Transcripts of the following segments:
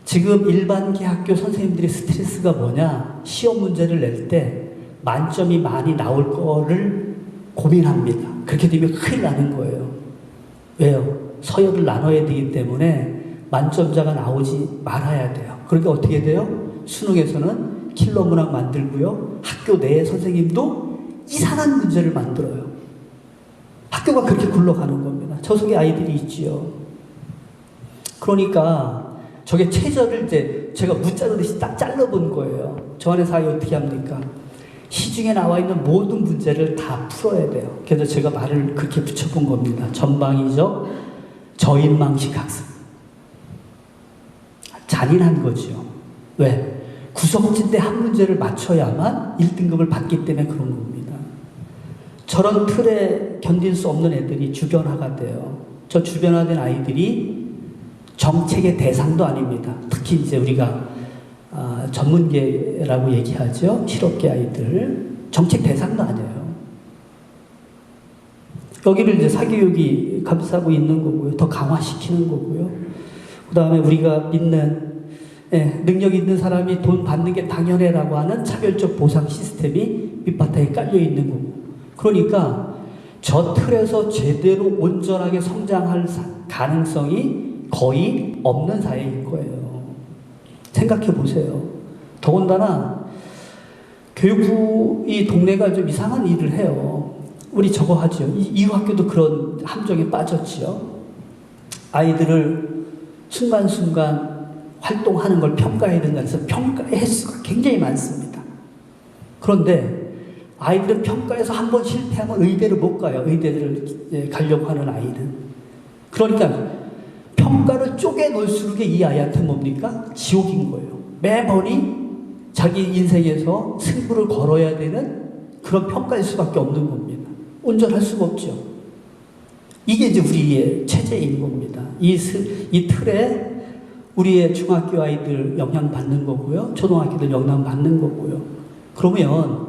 지금 일반계 학교 선생님들의 스트레스가 뭐냐? 시험 문제를 낼 때 만점이 많이 나올 거를 고민합니다. 그렇게 되면 큰일 나는 거예요. 왜요? 서열을 나눠야 되기 때문에 만점자가 나오지 말아야 돼요. 그러니까 어떻게 돼요? 수능에서는 킬러 문항 만들고요. 학교 내 선생님도 이상한 문제를 만들어요. 학교가 그렇게 굴러가는 겁니다. 저 속에 아이들이 있지요. 그러니까 저게 최저를 이제 제가 무자르듯이 딱 잘라본 거예요. 저 안에서 아이 어떻게 합니까? 시중에 나와 있는 모든 문제를 다 풀어야 돼요. 그래서 제가 말을 그렇게 붙여본 겁니다. 전방위적 저인망식 학습. 잔인한 거죠. 왜? 구성진대 한 문제를 맞춰야만 1등급을 받기 때문에 그런 겁니다. 저런 틀에 견딜 수 없는 애들이 주변화가 돼요. 저 주변화된 아이들이 정책의 대상도 아닙니다. 특히 이제 우리가 전문계라고 얘기하죠. 실업계 아이들. 정책 대상도 아니에요. 여기를 이제 사교육이 감싸고 있는 거고요. 더 강화시키는 거고요. 그 다음에 우리가 믿는 능력 있는 사람이 돈 받는 게 당연해라고 하는 차별적 보상 시스템이 밑바탕에 깔려 있는 거고. 그러니까 저 틀에서 제대로 온전하게 성장할 가능성이 거의 없는 사회인 거예요. 생각해 보세요. 더군다나 교육부 이 동네가 좀 이상한 일을 해요. 우리 저거 하죠. 이후 학교도 그런 함정에 빠졌지요. 아이들을 순간순간 활동하는 걸 평가해야 된다 해서 평가의 횟수가 굉장히 많습니다. 그런데 아이들은 평가에서 한 번 실패하면 의대를 못 가요. 의대를 가려고 하는 아이는. 그러니까 평가를 쪼개놓을수록 이 아이한테 뭡니까? 지옥인 거예요. 매번이 자기 인생에서 승부를 걸어야 되는 그런 평가일 수밖에 없는 겁니다. 온전할 수가 없죠. 이게 이제 우리의 체제인 겁니다. 이 틀에 우리의 중학교 아이들 영향받는 거고요. 초등학교들 영향받는 거고요. 그러면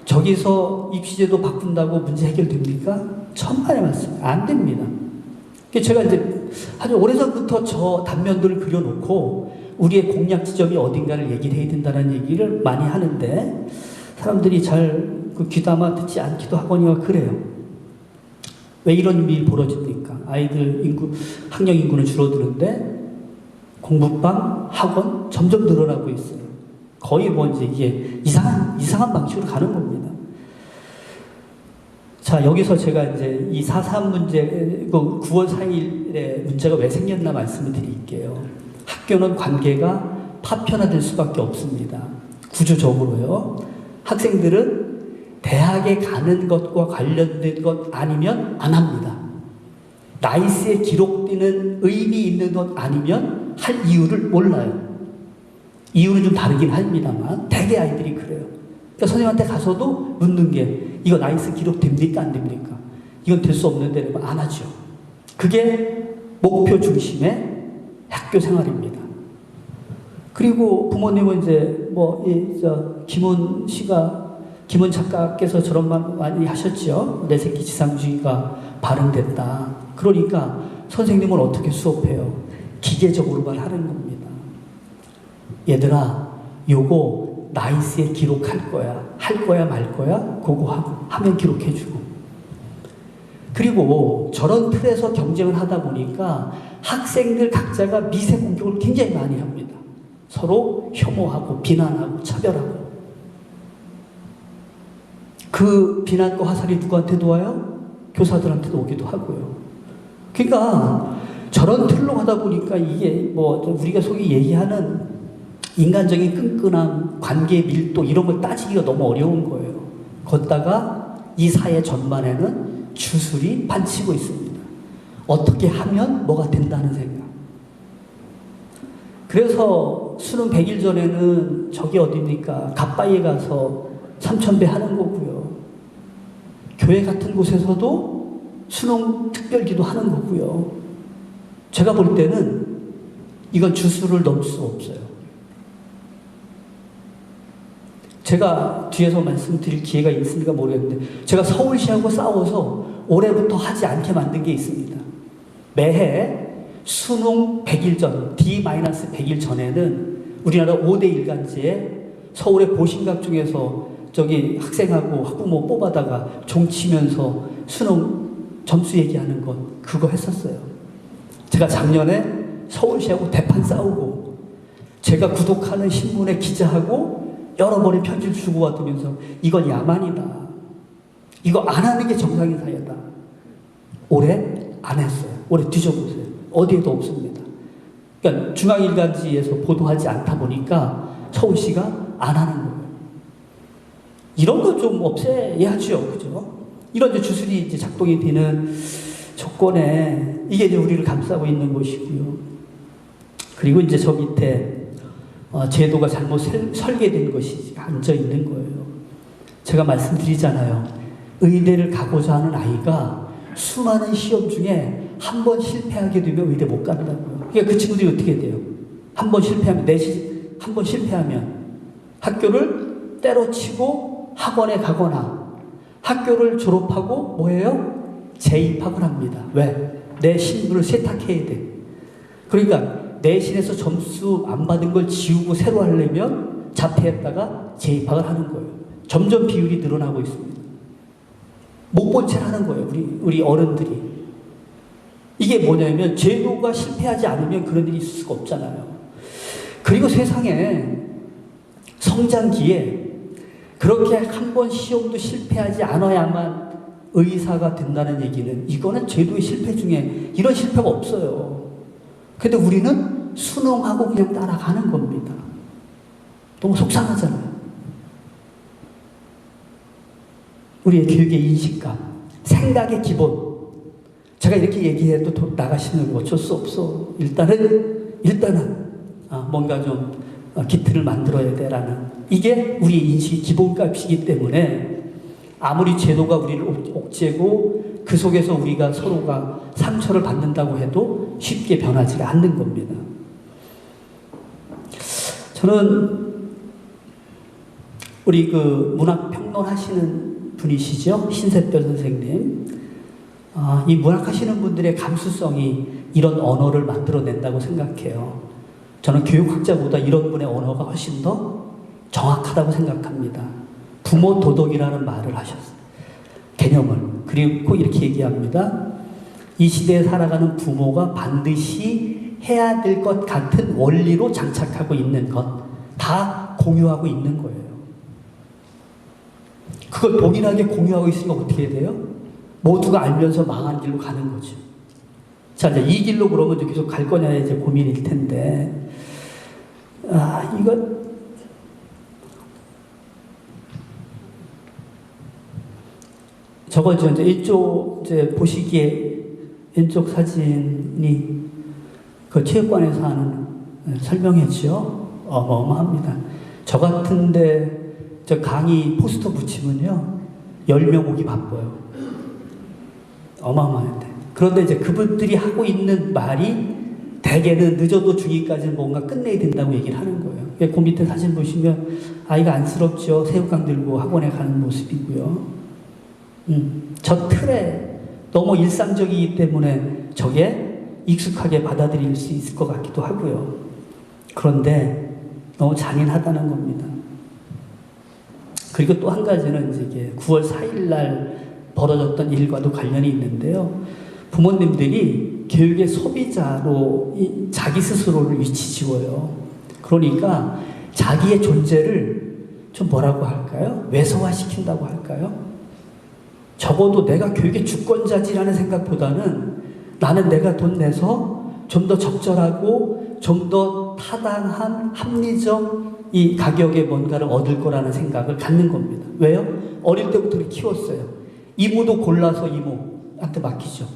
저기서 입시제도 바꾼다고 문제 해결됩니까? 천만의 말씀. 안 됩니다. 제가 이제 아주 오래전부터 저 단면들을 그려놓고 우리의 공략 지점이 어딘가를 얘기를 해야 된다는 얘기를 많이 하는데 사람들이 잘 귀담아 듣지 않기도 하거니와 그래요. 왜 이런 일이 벌어집니까? 아이들 학령 인구는 줄어드는데 공부방, 학원 점점 늘어나고 있어요. 거의 뭐 이제 이게 이상한 방식으로 가는 겁니다. 자, 여기서 제가 이제 이 4.3 문제, 9월 4일에 문제가 왜 생겼나 말씀을 드릴게요. 학교는 관계가 파편화될 수밖에 없습니다. 구조적으로요. 학생들은 대학에 가는 것과 관련된 것 아니면 안 합니다. 나이스에 기록되는 의미 있는 것 아니면 할 이유를 몰라요. 이유는 좀 다르긴 합니다만 대개 아이들이 그래요. 그러니까 선생님한테 가서도 묻는 게 이거 나이스 기록 됩니까? 안 됩니까? 이건 될 수 없는데 안 하죠. 그게 목표 중심의 학교 생활입니다. 그리고 부모님은 이제 김원 작가께서 저런 말 많이 하셨죠. 내 새끼 지상주의가 발흥됐다. 그러니까 선생님은 어떻게 수업해요? 기계적으로만 하는 겁니다. 얘들아, 요거 나이스에 기록할 거야. 할 거야 말 거야? 그거 하고 하면 기록해주고. 그리고 저런 틀에서 경쟁을 하다 보니까 학생들 각자가 미세 공격을 굉장히 많이 합니다. 서로 혐오하고 비난하고 차별하고. 그 비난과 화살이 누구한테도 와요? 교사들한테도 오기도 하고요. 그러니까 저런 틀로 하다 보니까 이게 우리가 소위 얘기하는 인간적인 끈끈함, 관계의 밀도 이런 걸 따지기가 너무 어려운 거예요. 걷다가 이 사회 전반에는 주술이 판치고 있습니다. 어떻게 하면 뭐가 된다는 생각. 그래서 수능 100일 전에는 저기 어딥니까? 갓바위에 가서 3000배 하는 거고요. 교회 같은 곳에서도 수능 특별기도 하는 거고요. 제가 볼 때는 이건 주술을 넘을 수 없어요. 제가 뒤에서 말씀드릴 기회가 있습니까 모르겠는데 제가 서울시하고 싸워서 올해부터 하지 않게 만든 게 있습니다. 매해 수능 100일 전, D-100일 전에는 우리나라 5대 일간지에 서울의 보신각 중에서 저기 학생하고 학부모 뽑아다가 종치면서 수능 점수 얘기하는 것, 그거 했었어요. 제가 작년에 서울시하고 대판 싸우고, 제가 구독하는 신문에 기자하고 여러 번의 편지를 주고받으면서 이건 야만이다, 이거 안 하는 게 정상인 사회다. 올해 안 했어요. 올해 뒤져보세요. 어디에도 없습니다. 그러니까 중앙일간지에서 보도하지 않다 보니까 서울시가 안 하는 거예요. 이런 거 좀 없애야죠. 그죠? 이런 이제 주술이 이제 작동이 되는 조건에 이게 이제 우리를 감싸고 있는 것이고요. 그리고 이제 저 밑에 제도가 잘못 설계된 것이 앉아 있는 거예요. 제가 말씀드리잖아요. 의대를 가고자 하는 아이가 수많은 시험 중에 한 번 실패하게 되면 의대 못 간다고요. 그러니까 그 친구들이 어떻게 돼요? 한 번 실패하면, 한 번 실패하면 학교를 때려치고 학원에 가거나 학교를 졸업하고 뭐예요? 재입학을 합니다. 왜? 내 신분을 세탁해야 돼. 그러니까 내신에서 점수 안 받은 걸 지우고 새로 하려면 자퇴했다가 재입학을 하는 거예요. 점점 비율이 늘어나고 있습니다. 못 본 채를 하는 거예요. 우리 어른들이. 이게 뭐냐면 제도가 실패하지 않으면 그런 일이 있을 수가 없잖아요. 그리고 세상에 성장기에 그렇게 한 번 시험도 실패하지 않아야만 의사가 된다는 얘기는, 이거는 제도의 실패 중에 이런 실패가 없어요. 근데 우리는 순응하고 그냥 따라가는 겁니다. 너무 속상하잖아요. 우리의 교육의 인식감, 생각의 기본. 제가 이렇게 얘기해도 나가시는 거 어쩔 수 없어. 일단은 뭔가 좀 기틀을 만들어야 돼라는, 이게 우리의 인식의 기본값이기 때문에 아무리 제도가 우리를 옥죄고 그 속에서 우리가 서로가 상처를 받는다고 해도 쉽게 변하지가 않는 겁니다. 저는 우리 그 문학 평론하시는 분이시죠? 신세별 선생님. 이 문학하시는 분들의 감수성이 이런 언어를 만들어낸다고 생각해요. 저는 교육학자보다 이런 분의 언어가 훨씬 더 정확하다고 생각합니다. 부모 도덕이라는 말을 하셨어요. 개념을. 그리고 이렇게 얘기합니다. 이 시대에 살아가는 부모가 반드시 해야 될 것 같은 원리로 장착하고 있는 것, 다 공유하고 있는 거예요. 그걸 동일하게 공유하고 있으면 어떻게 해야 돼요? 모두가 알면서 망한 길로 가는 거죠. 자, 이제 이 길로 그러면 이제 계속 갈 거냐 이제 고민일 텐데, 이거 저거죠. 이제 이쪽 이제 보시기에 왼쪽 사진이 그 체육관에서 하는 설명회죠. 어마어마합니다. 저 같은데 저 강의 포스터 붙이면요 10명 오기 바빠요. 어마어마한데. 그런데 이제 그분들이 하고 있는 말이 대개는 늦어도 중2까지는 뭔가 끝내야 된다고 얘기를 하는 거예요. 그 밑에 사진 보시면 아이가 안쓰럽죠. 새우깡 들고 학원에 가는 모습이고요. 저 틀에 너무 일상적이기 때문에 저게 익숙하게 받아들일 수 있을 것 같기도 하고요. 그런데 너무 잔인하다는 겁니다. 그리고 또 한 가지는 이제 9월 4일 날 벌어졌던 일과도 관련이 있는데요. 부모님들이 교육의 소비자로 자기 스스로를 위치 지어요. 그러니까 자기의 존재를 좀 뭐라고 할까요? 외소화시킨다고 할까요? 적어도 내가 교육의 주권자지라는 생각보다는 나는 내가 돈 내서 좀 더 적절하고 좀 더 타당한 합리적 이 가격의 뭔가를 얻을 거라는 생각을 갖는 겁니다. 왜요? 어릴 때부터 키웠어요. 이모도 골라서 이모한테 맡기죠.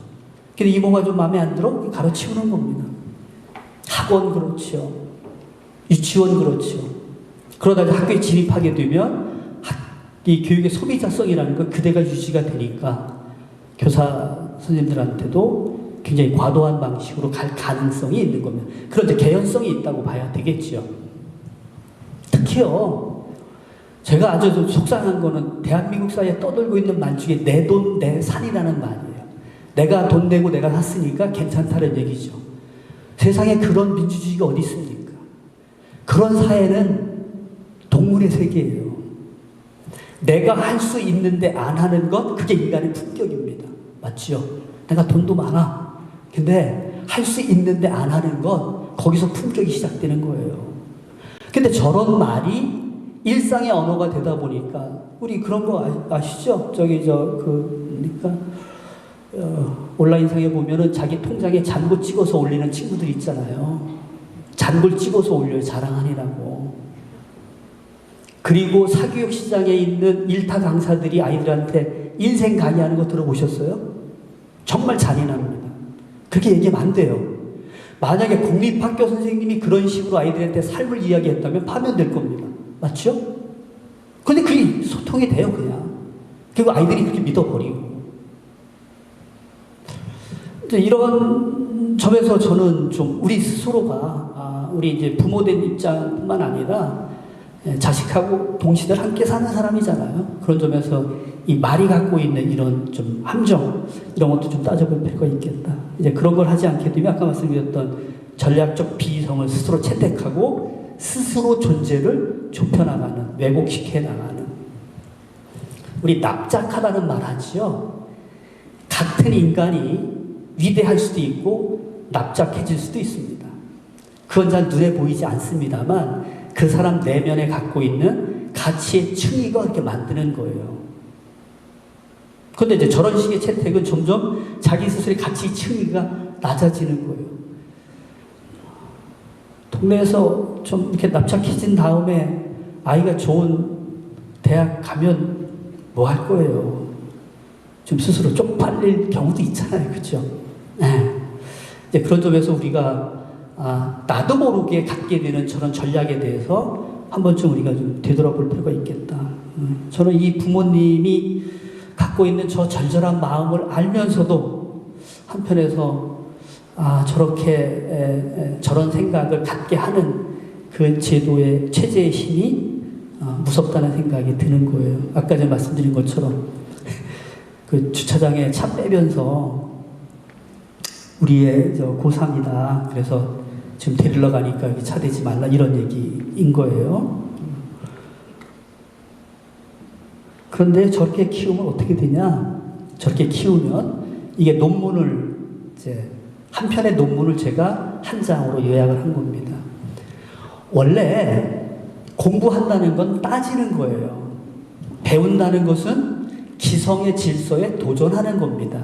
근데 이모가 좀 마음에 안 들어? 가르치우는 겁니다. 학원 그렇죠. 유치원 그렇죠. 그러다가 학교에 진입하게 되면 이 교육의 소비자성이라는 건 그대가 유지가 되니까 교사 선생님들한테도 굉장히 과도한 방식으로 갈 가능성이 있는 겁니다. 그런데 개연성이 있다고 봐야 되겠죠. 특히요, 제가 아주 좀 속상한 거는 대한민국 사회에 떠돌고 있는 말 중에 내 돈 내 산이라는 말이에요. 내가 돈 내고 내가 샀으니까 괜찮다는 얘기죠. 세상에 그런 민주주의가 어디 있습니까? 그런 사회는 동물의 세계예요. 내가 할 수 있는데 안 하는 것, 그게 인간의 품격입니다. 맞죠? 내가 돈도 많아. 근데 할 수 있는데 안 하는 것, 거기서 품격이 시작되는 거예요. 근데 저런 말이 일상의 언어가 되다 보니까, 우리 그런 거 아시죠? 그러니까, 온라인상에 보면은 자기 통장에 잔고 찍어서 올리는 친구들 있잖아요. 잔고를 찍어서 올려요. 자랑하느라고. 그리고 사교육 시장에 있는 일타 강사들이 아이들한테 인생 강의하는 거 들어보셨어요? 정말 잔인합니다. 그렇게 얘기하면 안 돼요. 만약에 공립학교 선생님이 그런 식으로 아이들한테 삶을 이야기했다면 파면될 겁니다. 맞죠? 근데 그게 소통이 돼요, 그냥. 그리고 아이들이 그렇게 믿어버리고. 이런 점에서 저는 좀 우리 스스로가, 우리 이제 부모된 입장뿐만 아니라 자식하고 동시대를 함께 사는 사람이잖아요. 그런 점에서 이 말이 갖고 있는 이런 좀 함정, 이런 것도 좀 따져볼 필요가 있겠다. 이제 그런 걸 하지 않게 되면 아까 말씀드렸던 전략적 비이성을 스스로 채택하고 스스로 존재를 좁혀나가는, 왜곡시켜 나가는. 우리 납작하다는 말 하지요. 같은 인간이 위대할 수도 있고 납작해질 수도 있습니다. 그건 잘 눈에 보이지 않습니다만 그 사람 내면에 갖고 있는 가치의 층위가 그렇게 만드는 거예요. 그런데 이제 저런 식의 채택은 점점 자기 스스로의 가치 층위가 낮아지는 거예요. 동네에서 좀 이렇게 납작해진 다음에 아이가 좋은 대학 가면 뭐 할 거예요? 좀 스스로 쪽팔릴 경우도 있잖아요. 그렇죠? 네. 이제 그런 점에서 우리가 나도 모르게 갖게 되는 저런 전략에 대해서 한 번쯤 우리가 좀 되돌아볼 필요가 있겠다. 저는 이 부모님이 갖고 있는 저 절절한 마음을 알면서도 한편에서 저렇게 저런 생각을 갖게 하는 그 제도의 체제의 힘이 무섭다는 생각이 드는 거예요. 아까 전에 말씀드린 것처럼 그 주차장에 차 빼면서 우리의 고3이다. 그래서 지금 데리러 가니까 여기 차 대지 말라 이런 얘기인 거예요. 그런데 저렇게 키우면 어떻게 되냐? 저렇게 키우면 이게 논문을 이제 한 편의 논문을 제가 한 장으로 요약을 한 겁니다. 원래 공부한다는 건 따지는 거예요. 배운다는 것은 기성의 질서에 도전하는 겁니다.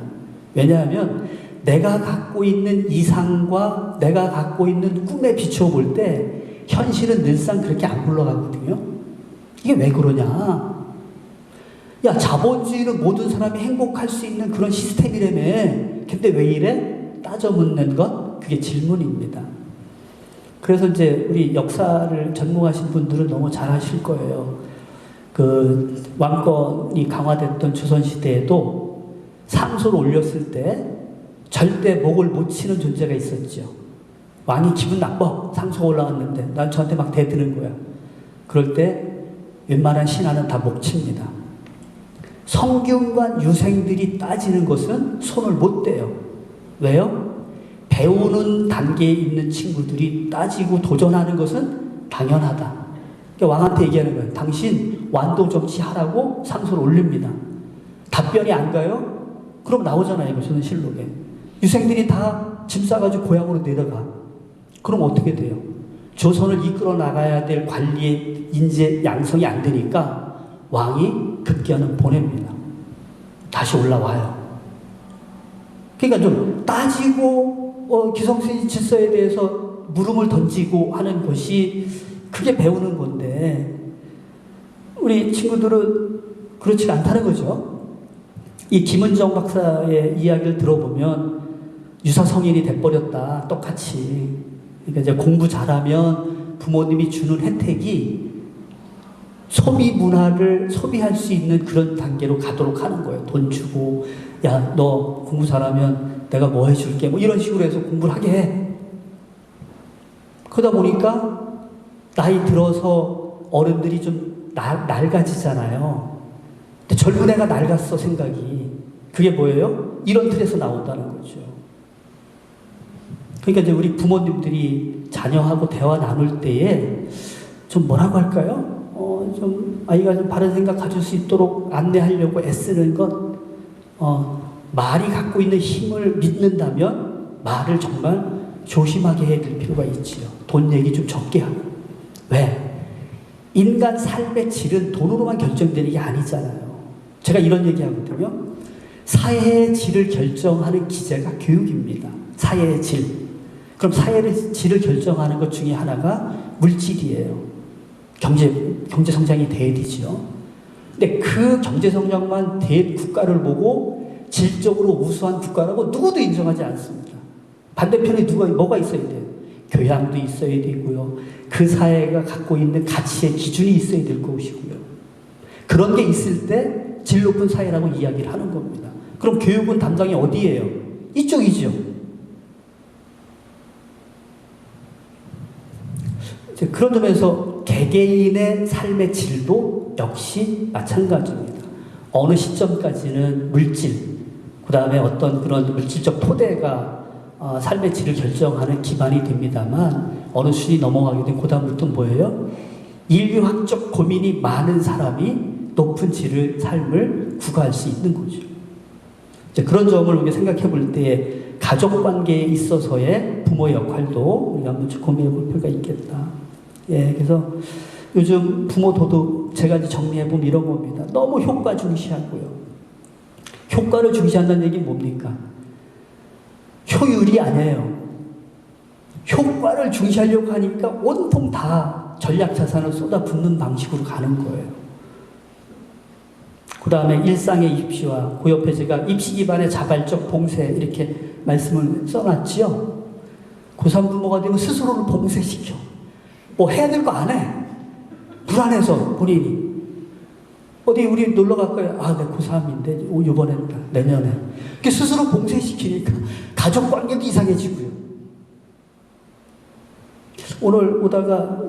왜냐하면 내가 갖고 있는 이상과 내가 갖고 있는 꿈에 비춰볼 때 현실은 늘상 그렇게 안 굴러가거든요. 이게 왜 그러냐? 야, 자본주의는 모든 사람이 행복할 수 있는 그런 시스템이라며. 근데 왜 이래? 따져 묻는 것, 그게 질문입니다. 그래서 이제 우리 역사를 전공하신 분들은 너무 잘 아실 거예요. 그 왕권이 강화됐던 조선시대에도 상소를 올렸을 때 절대 목을 못 치는 존재가 있었죠. 왕이 기분 나빠. 상소가 올라왔는데 난 저한테 막 대드는 거야. 그럴 때 웬만한 신하는 다 목 칩니다. 성균관 유생들이 따지는 것은 손을 못 대요. 왜요? 배우는 단계에 있는 친구들이 따지고 도전하는 것은 당연하다. 그러니까 왕한테 얘기하는 거예요. 당신 완도 정치하라고 상소를 올립니다. 답변이 안 가요? 그럼 나오잖아요. 이거 조선실록에. 유생들이 다 짐 싸가지고 고향으로 내려가. 그럼 어떻게 돼요? 조선을 이끌어 나가야 될 관리의 인재 양성이 안 되니까 왕이 급기야는 보냅니다. 다시 올라와요. 그러니까 좀 따지고 기성세의 질서에 대해서 물음을 던지고 하는 것이 그게 배우는 건데 우리 친구들은 그렇지 않다는 거죠. 이 김은정 박사의 이야기를 들어보면 유사성인이 돼버렸다. 똑같이. 그러니까 이제 공부 잘하면 부모님이 주는 혜택이 소비 문화를 소비할 수 있는 그런 단계로 가도록 하는 거예요. 돈 주고, 야, 너 공부 잘하면 내가 뭐 해줄게. 뭐 이런 식으로 해서 공부를 하게 해. 그러다 보니까 나이 들어서 어른들이 좀 낡아지잖아요. 근데 젊은 애가 낡았어, 생각이. 그게 뭐예요? 이런 틀에서 나온다는 거죠. 그러니까 이제 우리 부모님들이 자녀하고 대화 나눌 때에 좀 뭐라고 할까요? 좀 아이가 좀 바른 생각 가질 수 있도록 안내하려고 애쓰는 것, 말이 갖고 있는 힘을 믿는다면 말을 정말 조심하게 해야 될 필요가 있지요. 돈 얘기 좀 적게 하고. 왜? 인간 삶의 질은 돈으로만 결정되는 게 아니잖아요. 제가 이런 얘기 하거든요. 사회의 질을 결정하는 기제가 교육입니다. 사회의 질. 그럼 사회의 질을 결정하는 것 중에 하나가 물질이에요. 경제 성장이 돼야 되지요. 근데 그 경제 성장만 된 국가를 보고 질적으로 우수한 국가라고 누구도 인정하지 않습니다. 반대편에 뭐가 있어야 돼요? 교양도 있어야 되고요. 그 사회가 갖고 있는 가치의 기준이 있어야 될 것이고요. 그런 게 있을 때 질 높은 사회라고 이야기를 하는 겁니다. 그럼 교육은 담당이 어디예요? 이쪽이죠. 그런 점에서 개개인의 삶의 질도 역시 마찬가지입니다. 어느 시점까지는 물질, 그 다음에 어떤 그런 물질적 토대가 삶의 질을 결정하는 기반이 됩니다만 어느 수준이 넘어가게 되면 그 다음부터 뭐예요? 인류학적 고민이 많은 사람이 높은 질의 삶을 구가할 수 있는 거죠. 이제 그런 점을 우리가 생각해 볼 때 가족관계에 있어서의 부모의 역할도 우리가 한번 고민해 볼 필요가 있겠다. 예, 그래서 요즘 부모 도덕 제가 이제 정리해 보면 이런 겁니다. 너무 효과 중시하고요. 효과를 중시한다는 얘기는 뭡니까? 효율이 아니에요. 효과를 중시하려고 하니까 온통 다 전략 자산을 쏟아붓는 방식으로 가는 거예요. 그 다음에 일상의 입시와 그 옆에 제가 입시 기반의 자발적 봉쇄 이렇게 말씀을 써놨지요. 고3 부모가 되면 스스로를 봉쇄시켜. 뭐 해야 될 거 안 해. 불안해서 본인이. 어디 우리 놀러 갈 거야. 아, 내 고3인데 이번엔 내년에. 이렇게 스스로 봉쇄시키니까 가족 관계도 이상해지고요. 오늘 오다가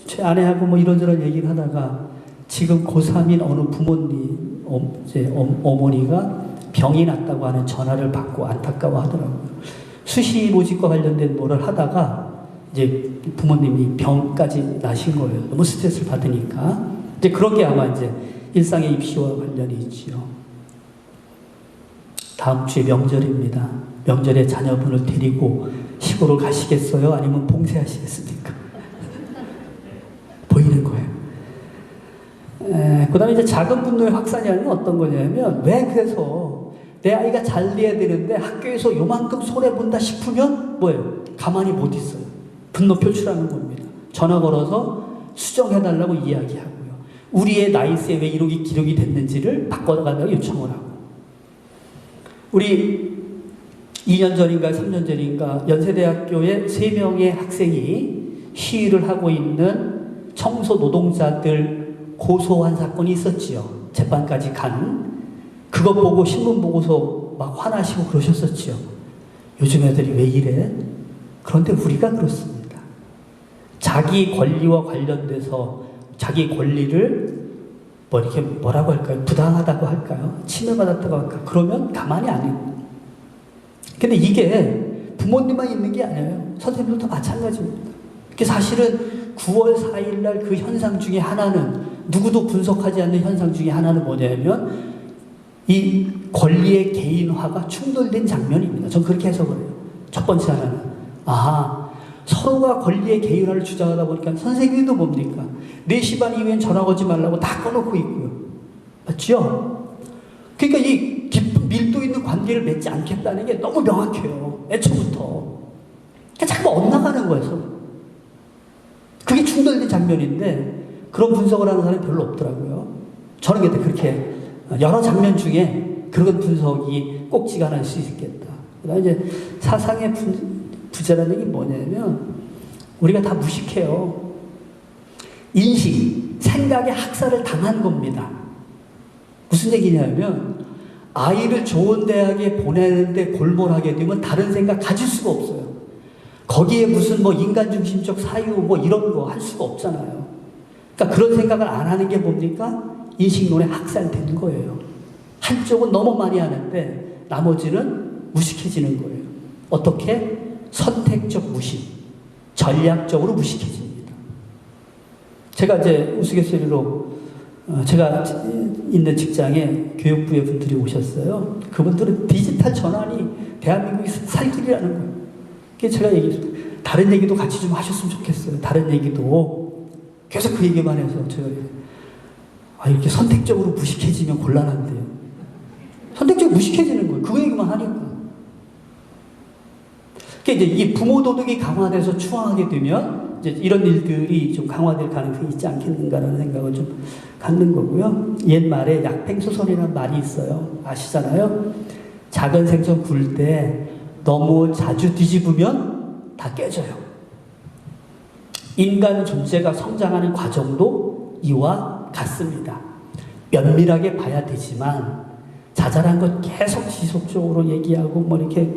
제 아내하고 뭐 이런저런 얘기를 하다가 지금 고3인 어느 부모님, 어머니가 병이 났다고 하는 전화를 받고 안타까워 하더라고요. 수시 모집과 관련된 뭐를 하다가 이제 부모님이 병까지 나신 거예요. 너무 스트레스를 받으니까. 이제 그런 게 아마 이제 일상의 입시와 관련이 있지요. 다음 주에 명절입니다. 명절에 자녀분을 데리고 시골을 가시겠어요? 아니면 봉쇄하시겠습니까? 보이는 거예요. 그 다음에 이제 작은 분노의 확산이 아니면 어떤 거냐면, 왜 그래서 내 아이가 잘 돼야 되는데 학교에서 요만큼 손해본다 싶으면 뭐예요? 가만히 못 있어요. 분노 표출하는 겁니다. 전화 걸어서 수정해달라고 이야기하고요. 우리의 나이스에 왜 이렇게 기록이 됐는지를 바꿔달라고 요청을 하고. 우리 2년 전인가 3년 전인가 연세대학교에 3명의 학생이 시위를 하고 있는 청소 노동자들 고소한 사건이 있었지요. 재판까지 간. 그거 보고 신문 보고서 막 화나시고 그러셨었지요. 요즘 애들이 왜 이래? 그런데 우리가 그렇습니다. 자기 권리와 관련돼서 자기 권리를 뭐 이렇게 뭐라고 할까요? 부당하다고 할까요? 침해받았다고 할까요? 그러면 가만히 안 해요. 근데 이게 부모님만 있는 게 아니에요. 선생님들도 마찬가지입니다. 사실은 9월 4일 날 그 현상 중에 하나는, 누구도 분석하지 않는 현상 중에 하나는 뭐냐면 이 권리의 개인화가 충돌된 장면입니다. 전 그렇게 해석을 해요. 첫 번째 하나는, 서로가 권리의 개인화를 주장하다 보니까 선생님도 뭡니까? 4시 반 이후엔 전화 걸지 말라고 다 꺼놓고 있고요. 맞죠? 그러니까 이 깊은 밀도 있는 관계를 맺지 않겠다는 게 너무 명확해요. 애초부터. 그러니까 자꾸 엇나가는 거예요, 서로. 그게 충돌된 장면인데 그런 분석을 하는 사람이 별로 없더라고요. 저는 근데 그렇게 여러 장면 중에 그런 분석이 꼭지가 날 수 있겠다. 그다음에 이제 사상의 부재라는 게 뭐냐면 우리가 다 무식해요. 인식, 생각의 학살을 당한 겁니다. 무슨 얘기냐면 아이를 좋은 대학에 보내는데 골몰하게 되면 다른 생각 가질 수가 없어요. 거기에 무슨 뭐 인간중심적 사유 뭐 이런 거 할 수가 없잖아요. 그러니까 그런 생각을 안 하는 게 뭡니까? 인식론에 학살되는 거예요. 한쪽은 너무 많이 하는데 나머지는 무식해지는 거예요. 어떻게? 선택적 무식, 전략적으로 무식해집니다. 제가 이제 우스갯소리로 제가 있는 직장에 교육부의 분들이 오셨어요. 그분들은 디지털 전환이 대한민국이 살 길이라는 거예요. 그래서 제가 얘기했어요. 다른 얘기도 같이 좀 하셨으면 좋겠어요. 다른 얘기도. 계속 그 얘기만 해서 제가 이렇게 선택적으로 무식해지면 곤란한데요. 선택적으로 무식해지는 거예요. 그 얘기만 하니까. 그러니까 이제 이 부모 도덕이 강화돼서 추앙하게 되면 이제 이런 일들이 좀 강화될 가능성이 있지 않겠는가라는 생각을 좀 갖는 거고요. 옛말에 약팽소설이라는 말이 있어요. 아시잖아요? 작은 생선 구울 때 너무 자주 뒤집으면 다 깨져요. 인간 존재가 성장하는 과정도 이와 같습니다. 면밀하게 봐야 되지만 자잘한 것 계속 지속적으로 얘기하고 뭐 이렇게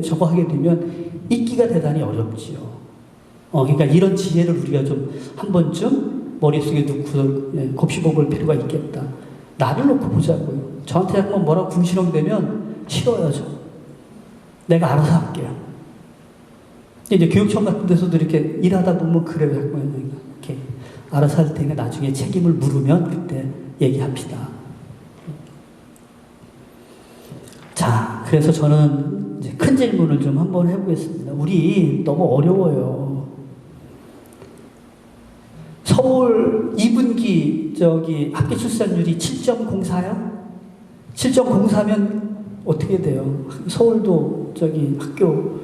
저거 하게 되면 잊기가 대단히 어렵지요. 그러니까 이런 지혜를 우리가 좀 한 번쯤 머릿속에 놓고 곱씹어볼 필요가 있겠다. 나를 놓고 보자고요. 저한테 한번 뭐라고 궁시렁대면 싫어요, 저. 내가 알아서 할게요. 이제 교육청 같은 데서도 이렇게 일하다 보면 그래요. 이렇게 알아서 할 테니까 나중에 책임을 물으면 그때 얘기합시다. 자, 그래서 저는 이제 큰 질문을 좀 한번 해보겠습니다. 우리 너무 어려워요. 서울 2분기 학기 출산율이 7.04요? 7.04면 어떻게 돼요? 서울도 학교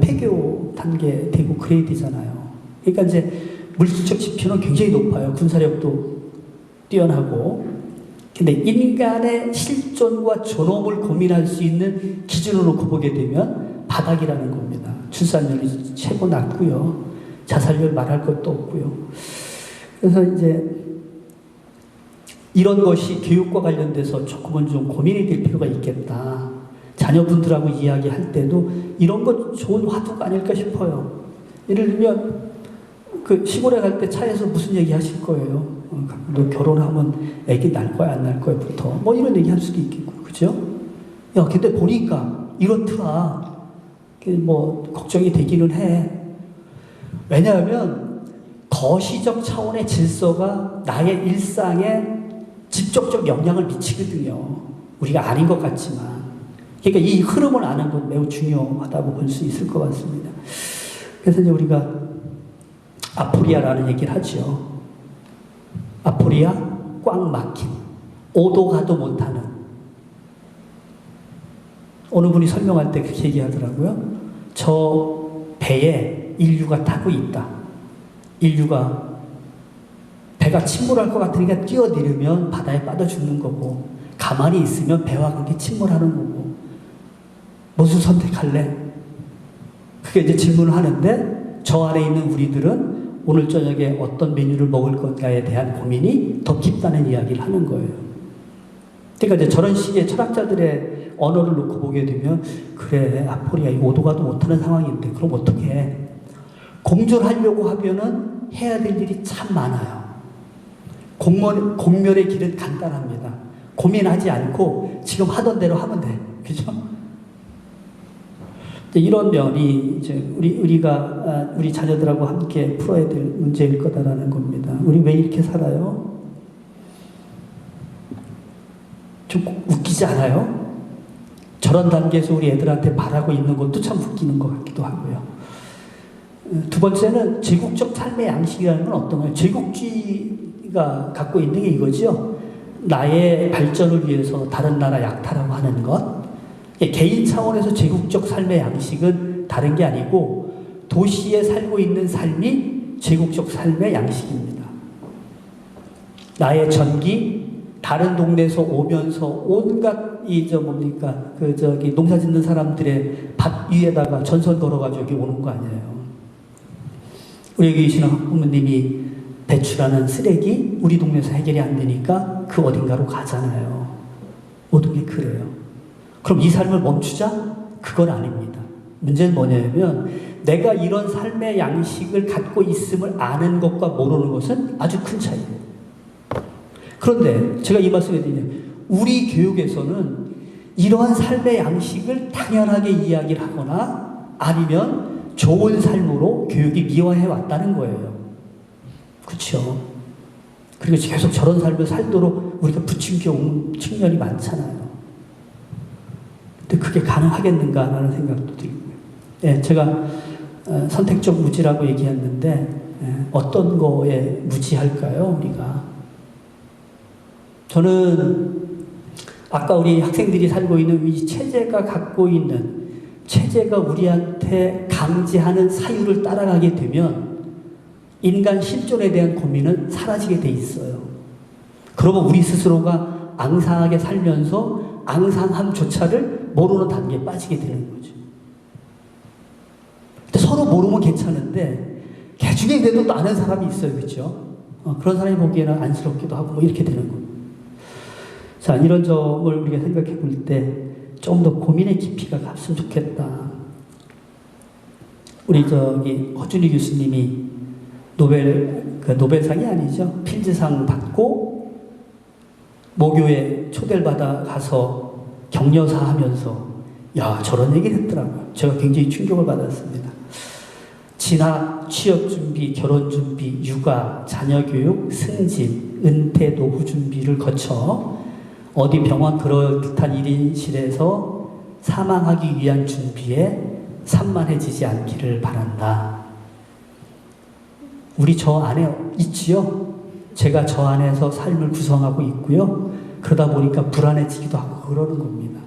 폐교 단계 되고 그래야 되잖아요. 그러니까 이제 물질적 지표는 굉장히 높아요. 군사력도 뛰어나고. 근데 인간의 실존과 존엄을 고민할 수 있는 기준으로 놓고 보게 되면 바닥이라는 겁니다. 출산율이 최고 낮고요. 자살률 말할 것도 없고요. 그래서 이제 이런 것이 교육과 관련돼서 조금은 좀 고민이 될 필요가 있겠다. 자녀분들하고 이야기할 때도 이런 것 좋은 화두가 아닐까 싶어요. 예를 들면 그 시골에 갈 때 차에서 무슨 얘기 하실 거예요? 너 결혼하면 애기 날 거야 안 날 거야부터 뭐 이런 얘기 할 수도 있겠고, 그죠? 야, 근데 보니까 이렇더라. 뭐 걱정이 되기는 해. 왜냐하면 거시적 차원의 질서가 나의 일상에 직접적 영향을 미치거든요. 우리가 아닌 것 같지만. 그러니까 이 흐름을 아는 건 매우 중요하다고 볼 수 있을 것 같습니다. 그래서 이제 우리가 아포리아라는 얘기를 하죠. 아포리아, 꽉 막힌, 오도 가도 못하는. 어느 분이 설명할 때 그렇게 얘기하더라고요. 저 배에 인류가 타고 있다. 인류가 배가 침몰할 것 같으니까 뛰어내리면 바다에 빠져 죽는 거고, 가만히 있으면 배와 함께 침몰하는 거고, 무슨 선택할래? 그게 이제 질문을 하는데, 저 안에 있는 우리들은 오늘 저녁에 어떤 메뉴를 먹을 건가에 대한 고민이 더 깊다는 이야기를 하는 거예요. 그러니까 이제 저런 식의 철학자들의 언어를 놓고 보게 되면, 그래, 아포리아 오도 가도 못하는 상황인데 그럼 어떻게 해? 공존하려고 하면은 해야 될 일이 참 많아요. 공멸의 길은 간단합니다. 고민하지 않고 지금 하던 대로 하면 돼. 그죠? 이런 면이 이제 우리 자녀들하고 함께 풀어야 될 문제일 거다라는 겁니다. 우리 왜 이렇게 살아요? 좀 웃기지 않아요? 저런 단계에서 우리 애들한테 바라고 있는 것도 참 웃기는 것 같기도 하고요. 두 번째는 제국적 삶의 양식이라는 건 어떤 거예요? 제국주의가 갖고 있는 게 이거죠. 나의 발전을 위해서 다른 나라 약탈하고 하는 것. 개인 차원에서 제국적 삶의 양식은 다른 게 아니고 도시에 살고 있는 삶이 제국적 삶의 양식입니다. 나의 전기, 다른 동네에서 오면서 온갖 농사 짓는 사람들의 밭 위에다가 전선 걸어가지고 여기 오는 거 아니에요. 우리 여기 계시는 부모님이 배출하는 쓰레기 우리 동네에서 해결이 안 되니까 그 어딘가로 가잖아요. 모든 게 그래요. 그럼 이 삶을 멈추자? 그건 아닙니다. 문제는 뭐냐면 내가 이런 삶의 양식을 갖고 있음을 아는 것과 모르는 것은 아주 큰 차이예요. 그런데 제가 이 말씀을 드리면 우리 교육에서는 이러한 삶의 양식을 당연하게 이야기를 하거나 아니면 좋은 삶으로 교육이 미화해 왔다는 거예요. 그렇죠? 그리고 계속 저런 삶을 살도록 우리가 부추겨 온 측면이 많잖아요. 근데 그게 가능하겠는가라는 생각도 들고요. 예, 제가 선택적 무지라고 얘기했는데 어떤 거에 무지할까요, 우리가? 저는 아까 우리 학생들이 살고 있는 이 체제가 갖고 있는, 체제가 우리한테 강제하는 사유를 따라가게 되면 인간 실존에 대한 고민은 사라지게 돼 있어요. 그러면 우리 스스로가 앙상하게 살면서 앙상함조차를 모르는 단계에 빠지게 되는 거죠. 근데 서로 모르면 괜찮은데 개중에 그래도 또 아는 사람이 있어요. 그렇죠? 그런 사람이 보기에는 안쓰럽기도 하고 뭐 이렇게 되는 거예요. 자, 이런 점을 우리가 생각해 볼 때 좀 더 고민의 깊이가 갔으면 좋겠다. 우리 허준희 교수님이 노벨상이 아니죠. 필즈상 받고 모교에 초대를 받아 가서 격려사 하면서 야, 저런 얘기를 했더라고요. 제가 굉장히 충격을 받았습니다. 진학, 취업 준비, 결혼 준비, 육아, 자녀 교육, 승진, 은퇴, 노후 준비를 거쳐 어디 병원 그럴듯한 1인실에서 사망하기 위한 준비에 산만해지지 않기를 바란다. 우리 저 안에 있지요? 제가 저 안에서 삶을 구성하고 있고요. 그러다 보니까 불안해지기도 하고 그러는 겁니다.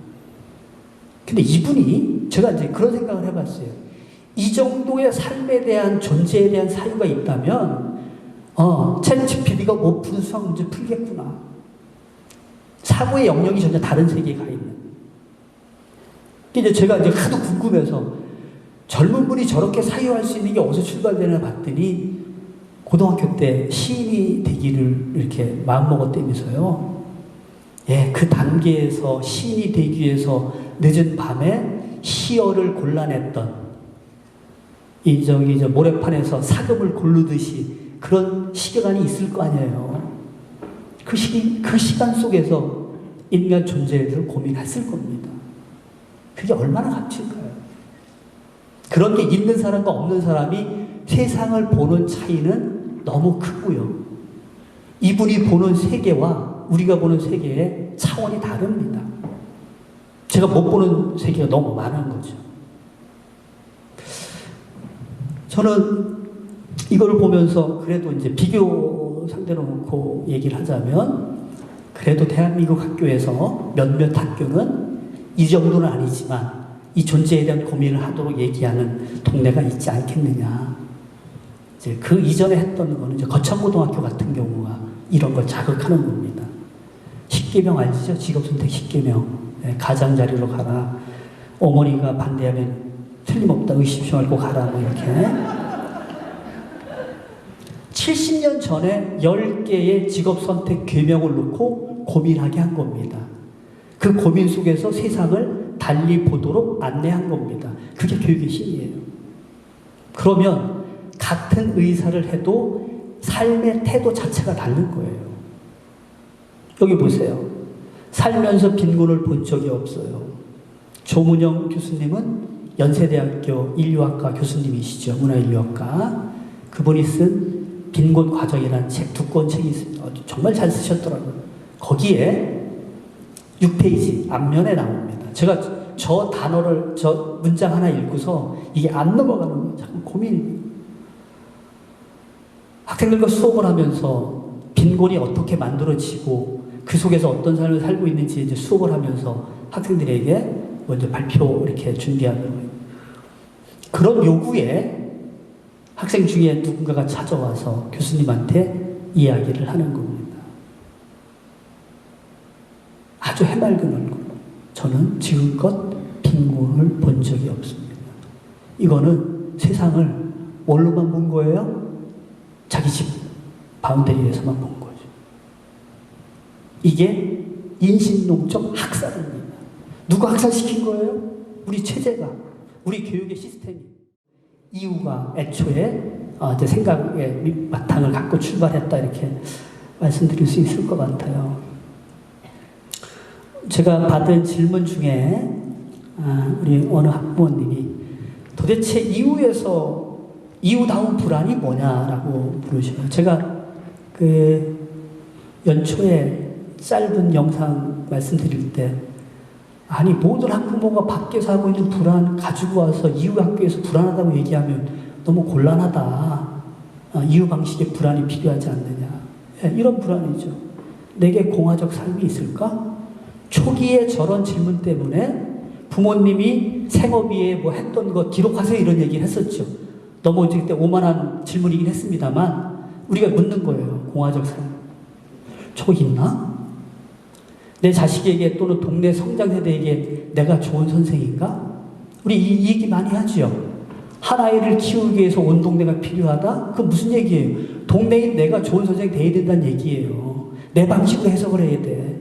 근데 이분이, 제가 이제 그런 생각을 해봤어요. 이 정도의 삶에 대한, 존재에 대한 사유가 있다면, 챗GPT가 못 푸는 수학 문제 풀겠구나. 사고의 영역이 전혀 다른 세계에 가 있는. 이제 제가 이제 하도 궁금해서 젊은 분이 저렇게 사유할 수 있는 게 어디서 출발되나 봤더니 고등학교 때 시인이 되기를 이렇게 마음먹었다면서요. 예, 그 단계에서 시인이 되기 위해서 늦은 밤에 시어를 골라냈던 저 모래판에서 사금을 고르듯이 그런 시간이 있을 거 아니에요. 그 시간 속에서 인간 존재에 대해서 고민했을 겁니다. 그게 얼마나 값질까요? 그런 게 있는 사람과 없는 사람이 세상을 보는 차이는 너무 크고요. 이분이 보는 세계와 우리가 보는 세계의 차원이 다릅니다. 제가 못 보는 세계가 너무 많은 거죠. 저는 이걸 보면서 그래도 이제 비교 상대로 놓고 얘기를 하자면 그래도 대한민국 학교에서 몇몇 학교는 이 정도는 아니지만 이 존재에 대한 고민을 하도록 얘기하는 동네가 있지 않겠느냐. 이제 그 이전에 했던 거는 이제 거창고등학교 같은 경우가 이런 걸 자극하는 겁니다. 10계명 알죠? 직업선택 10계명. 네, 가장자리로 가라. 어머니가 반대하면 틀림없다. 의심치 말고 가라. 뭐 이렇게. 70년 전에 10개의 직업선택 계명을 놓고 고민하게 한 겁니다. 그 고민 속에서 세상을 달리 보도록 안내한 겁니다. 그게 교육의 힘이에요. 그러면 같은 의사를 해도 삶의 태도 자체가 다른 거예요. 여기 보세요. 살면서 빈곤을 본 적이 없어요. 조문영 교수님은 연세대학교 인류학과 교수님이시죠. 문화인류학과. 그분이 쓴 빈곤 과정이라는 책, 두꺼운 책이 있습니다. 정말 잘 쓰셨더라고요. 거기에 6페이지 앞면에 나옵니다. 제가 저 단어를, 저 문장 하나 읽고서 이게 안 넘어가는 거예요. 자꾸 고민이. 학생들과 수업을 하면서 빈곤이 어떻게 만들어지고 그 속에서 어떤 삶을 살고 있는지 이제 수업을 하면서 학생들에게 먼저 발표 이렇게 준비하는 거예요. 그런 요구에 학생 중에 누군가가 찾아와서 교수님한테 이야기를 하는 겁니다. 아주 해맑은 얼굴. 저는 지금껏 빈곤을 본 적이 없습니다. 이거는 세상을 뭘로만 본 거예요? 자기 집 바운더리에서만 본 거죠. 이게 인신농적 학살입니다. 누가 학살시킨 거예요? 우리 체제가, 우리 교육의 시스템이. 이유가 애초에 이제 생각의 바탕을 갖고 출발했다 이렇게 말씀드릴 수 있을 것 같아요. 제가 받은 질문 중에 우리 어느 학부모님이 도대체 이유다운 불안이 뭐냐라고 물으셔요. 제가 연초에 짧은 영상 말씀드릴 때, 아니 모든 학부모가 밖에서 하고 있는 불안 가지고 와서 이유 학교에서 불안하다고 얘기하면 너무 곤란하다. 이유 방식의 불안이 필요하지 않느냐. 이런 불안이죠. 내게 공화적 삶이 있을까? 초기에 저런 질문 때문에 부모님이 생업위에 뭐 했던 거 기록하세요 이런 얘기를 했었죠. 너무 이제 그때 오만한 질문이긴 했습니다만 우리가 묻는 거예요. 공화적 삶. 저거 있나? 내 자식에게 또는 동네 성장세대에게 내가 좋은 선생인가? 우리 이 얘기 많이 하죠. 한 아이를 키우기 위해서 온 동네가 필요하다? 그건 무슨 얘기예요? 동네인 내가 좋은 선생이 돼야 된다는 얘기예요. 내 방식으로 해석을 해야 돼.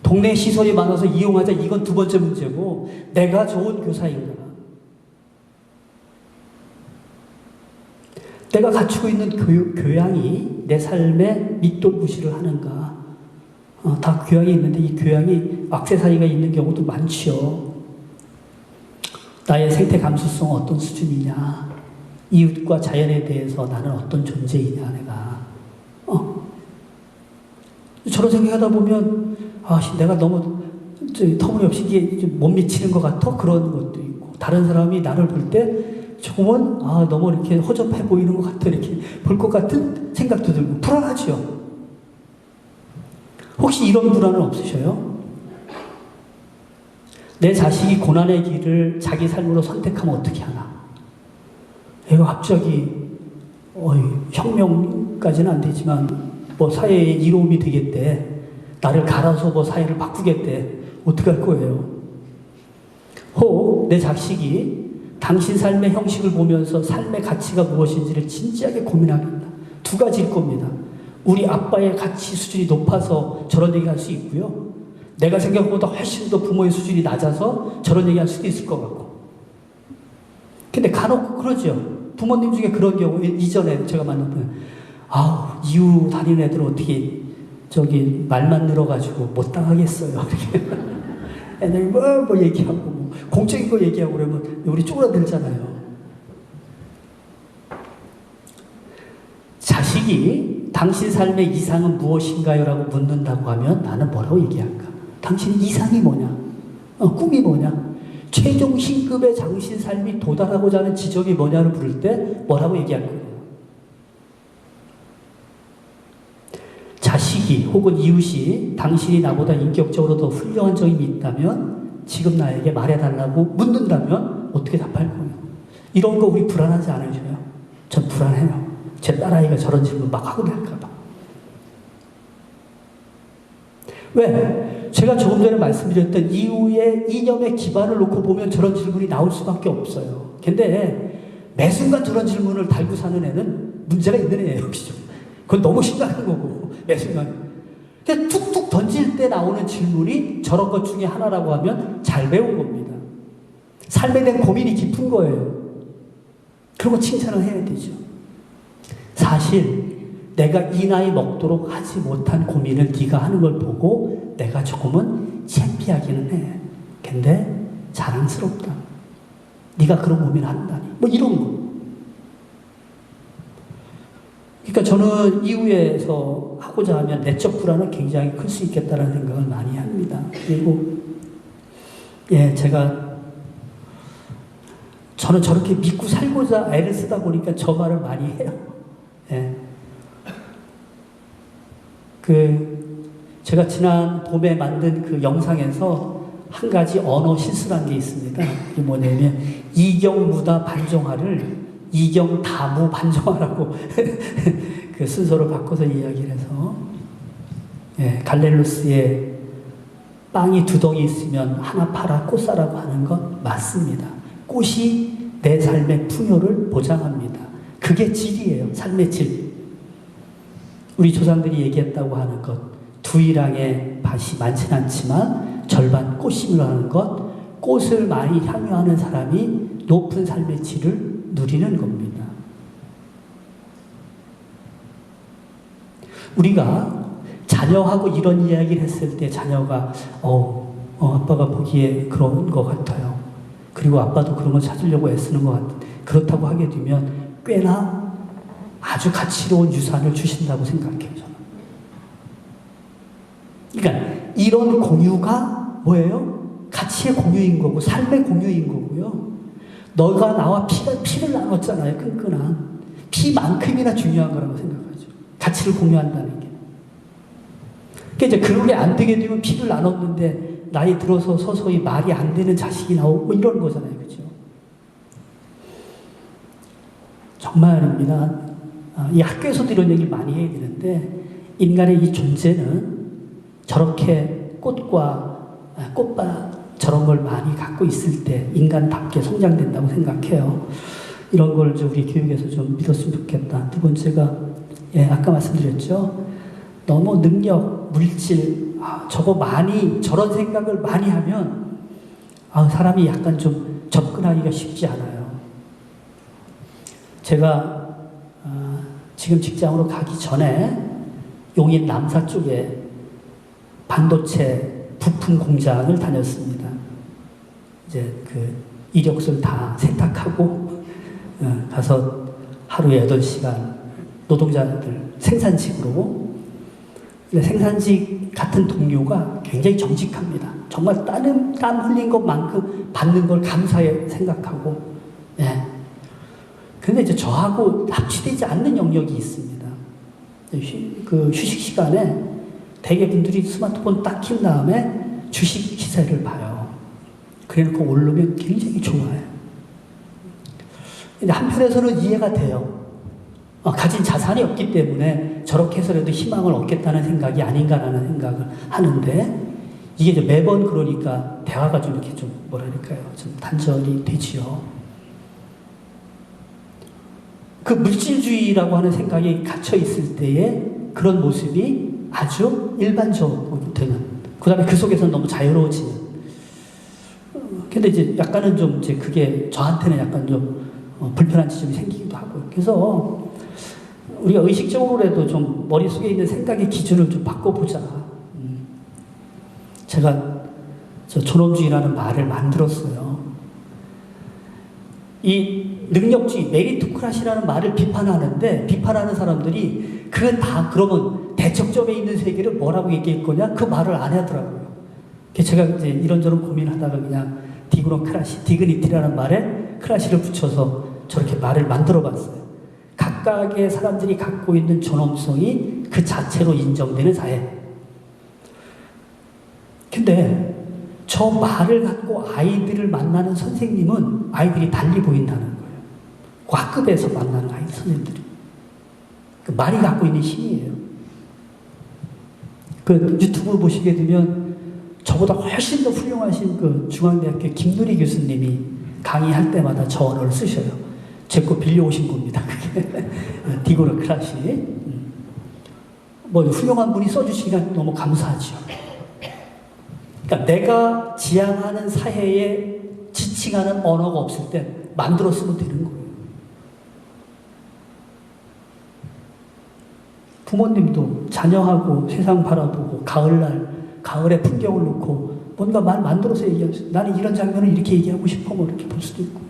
동네 시설이 많아서 이용하자, 이건 두 번째 문제고, 내가 좋은 교사인가? 내가 갖추고 있는 교양이 내 삶에 밑돌부시를 하는가? 다 교양이 있는데 이 교양이 악세사리가 있는 경우도 많죠. 나의 생태 감수성 어떤 수준이냐, 이웃과 자연에 대해서 나는 어떤 존재이냐, 내가. 저런 생각하다 보면, 내가 너무 터무니없이 이게 못 미치는 것 같아? 그런 것도 있고, 다른 사람이 나를 볼 때 조금은, 너무 이렇게 허접해 보이는 것 같아, 이렇게 볼 것 같은 생각도 들고, 불안하죠. 혹시 이런 불안은 없으셔요? 내 자식이 고난의 길을 자기 삶으로 선택하면 어떻게 하나? 얘가 갑자기 혁명까지는 안 되지만 뭐 사회의 이로움이 되겠대. 나를 갈아서 뭐 사회를 바꾸겠대. 어떻게 할 거예요? 혹 내 자식이 당신 삶의 형식을 보면서 삶의 가치가 무엇인지를 진지하게 고민하겠다. 두 가지일 겁니다. 우리 아빠의 가치 수준이 높아서 저런 얘기할 수 있고요. 내가 생각한 것보다 훨씬 더 부모의 수준이 낮아서 저런 얘기할 수도 있을 것 같고. 근데 간혹 그러죠. 부모님 중에 그런 경우, 이전에 제가 만난 분, 이유 다니는 애들은 어떻게 말만 늘어가지고 못 당하겠어요. 이렇게. 애들이 뭐 얘기하고, 공적인 거 얘기하고 그러면 우리 쪼그라들잖아요. 자식이 당신 삶의 이상은 무엇인가요? 라고 묻는다고 하면 나는 뭐라고 얘기할까? 당신 이상이 뭐냐? 꿈이 뭐냐? 최종 신급의 당신 삶이 도달하고자 하는 지점이 뭐냐를 물을 때 뭐라고 얘기할 거예요? 자식이 혹은 이웃이 당신이 나보다 인격적으로 더 훌륭한 점이 있다면 지금 나에게 말해달라고 묻는다면 어떻게 답할 거예요? 이런 거 우리 불안하지 않으셔요? 전 불안해요. 제 딸아이가 저런 질문 막 하고 날까봐. 왜? 제가 조금 전에 말씀드렸던 이후의 이념의 기반을 놓고 보면 저런 질문이 나올 수밖에 없어요. 근데 매 순간 저런 질문을 달고 사는 애는 문제가 있는 애예요. 그건 너무 심각한 거고, 매 순간. 근데 툭툭 던질 때 나오는 질문이 저런 것 중에 하나라고 하면 잘 배운 겁니다. 삶에 대한 고민이 깊은 거예요. 그리고 칭찬을 해야 되죠. 사실 내가 이 나이 먹도록 하지 못한 고민을 네가 하는 걸 보고 내가 조금은 창피하기는 해. 근데 자랑스럽다. 네가 그런 고민을 한다니. 뭐 이런 거. 그러니까 저는 이후에서 하고자 하면 내적 불안은 굉장히 클 수 있겠다는 생각을 많이 합니다. 그리고 저는 저렇게 믿고 살고자 애를 쓰다 보니까 저 말을 많이 해요. 제가 지난 봄에 만든 그 영상에서 한 가지 언어 실수란 게 있습니다. 이게 뭐냐면 이경무다 반정화를 이경다무 반정화라고 그 순서를 바꿔서 이야기를 해서 갈렐루스의 빵이 두 덩이 있으면 하나 팔아 꽃사라고 하는 건 맞습니다. 꽃이 내 삶의 풍요를 보장합니다. 그게 질이에요. 삶의 질. 우리 조상들이 얘기했다고 하는 것, 두 일항의 밭이 많지는 않지만 절반 꽃심을 하는 것, 꽃을 많이 향유하는 사람이 높은 삶의 질을 누리는 겁니다. 우리가 자녀하고 이런 이야기를 했을 때 자녀가 아빠가 보기에 그런 것 같아요. 그리고 아빠도 그런 걸 찾으려고 애쓰는 것 같은데, 그렇다고 하게 되면 꽤나 아주 가치로운 유산을 주신다고 생각해요, 저는. 그러니까 이런 공유가 뭐예요? 가치의 공유인 거고 삶의 공유인 거고요. 너가 나와 피를 나눴잖아요. 끈끈한 피만큼이나 중요한 거라고 생각하죠. 가치를 공유한다는 게. 그러니까 이제 그런 게 안 되게 되면 피를 나눴는데 나이 들어서 서서히 말이 안 되는 자식이 나오고 뭐 이런 거잖아요. 그죠? 정말입니다. 이 학교에서도 이런 얘기를 많이 해야 되는데, 인간의 이 존재는 저렇게 꽃밭 저런 걸 많이 갖고 있을 때 인간답게 성장된다고 생각해요. 이런 걸 우리 교육에서 좀 믿었으면 좋겠다. 두 번째가, 아까 말씀드렸죠. 너무 능력, 물질, 저런 생각을 많이 하면, 사람이 약간 좀 접근하기가 쉽지 않아요. 제가, 지금 직장으로 가기 전에 용인 남사 쪽에 반도체 부품 공장을 다녔습니다. 이제 그 이력서를 다 세탁하고 가서 하루에 8시간 노동자들 생산직으로, 생산직 같은 동료가 굉장히 정직합니다. 정말 땀 흘린 것만큼 받는 걸 감사해 생각하고, 근데 이제 저하고 합치되지 않는 영역이 있습니다. 휴식 시간에 대개 분들이 스마트폰 딱 킨 다음에 주식 기사를 봐요. 그래놓고 오르면 굉장히 좋아요. 근데 한편에서는 이해가 돼요. 가진 자산이 없기 때문에 저렇게 해서라도 희망을 얻겠다는 생각이 아닌가라는 생각을 하는데, 이게 이제 매번 그러니까 대화가 좀 이렇게 좀 좀 단절이 되지요. 그 물질주의라고 하는 생각이 갇혀 있을 때에 그런 모습이 아주 일반적으로 되는, 그 다음에 그 속에서 너무 자유로워지는. 근데 이제 약간은 좀 이제 그게 저한테는 약간 좀 불편한 지점이 생기기도 하고요. 그래서 우리가 의식적으로라도 좀 머릿속에 있는 생각의 기준을 좀 바꿔보자. 제가 존엄주의라는 말을 만들었어요. 이 능력주의, 메리토크라시라는 말을 비판하는데, 비판하는 사람들이 그러면 대척점에 있는 세계를 뭐라고 얘기할 거냐? 그 말을 안 하더라고요. 제가 이제 이런저런 고민하다가 그냥 디그니티라는 말에 크라시를 붙여서 저렇게 말을 만들어 봤어요. 각각의 사람들이 갖고 있는 존엄성이 그 자체로 인정되는 사회. 근데 저 말을 갖고 아이들을 만나는 선생님은 아이들이 달리 보인다는 거예요. 과급에서 만나는 아이들 선생님들이. 그 말이 갖고 있는 힘이에요. 그 유튜브 보시게 되면 저보다 훨씬 더 훌륭하신 그 중앙대학교 김누리 교수님이 강의할 때마다 저 언어를 쓰셔요. 제 거 빌려오신 겁니다. 그게 디고노크라시. 훌륭한 분이 써주시니까 너무 감사하죠. 그러니까 내가 지향하는 사회에 지칭하는 언어가 없을 때 만들어 쓰면 되는 거예요. 부모님도 자녀하고 세상 바라보고 가을의 풍경을 놓고 뭔가 말 만들어서 얘기하세요. 나는 이런 장면을 이렇게 얘기하고 싶어, 뭐 이렇게 볼 수도 있고.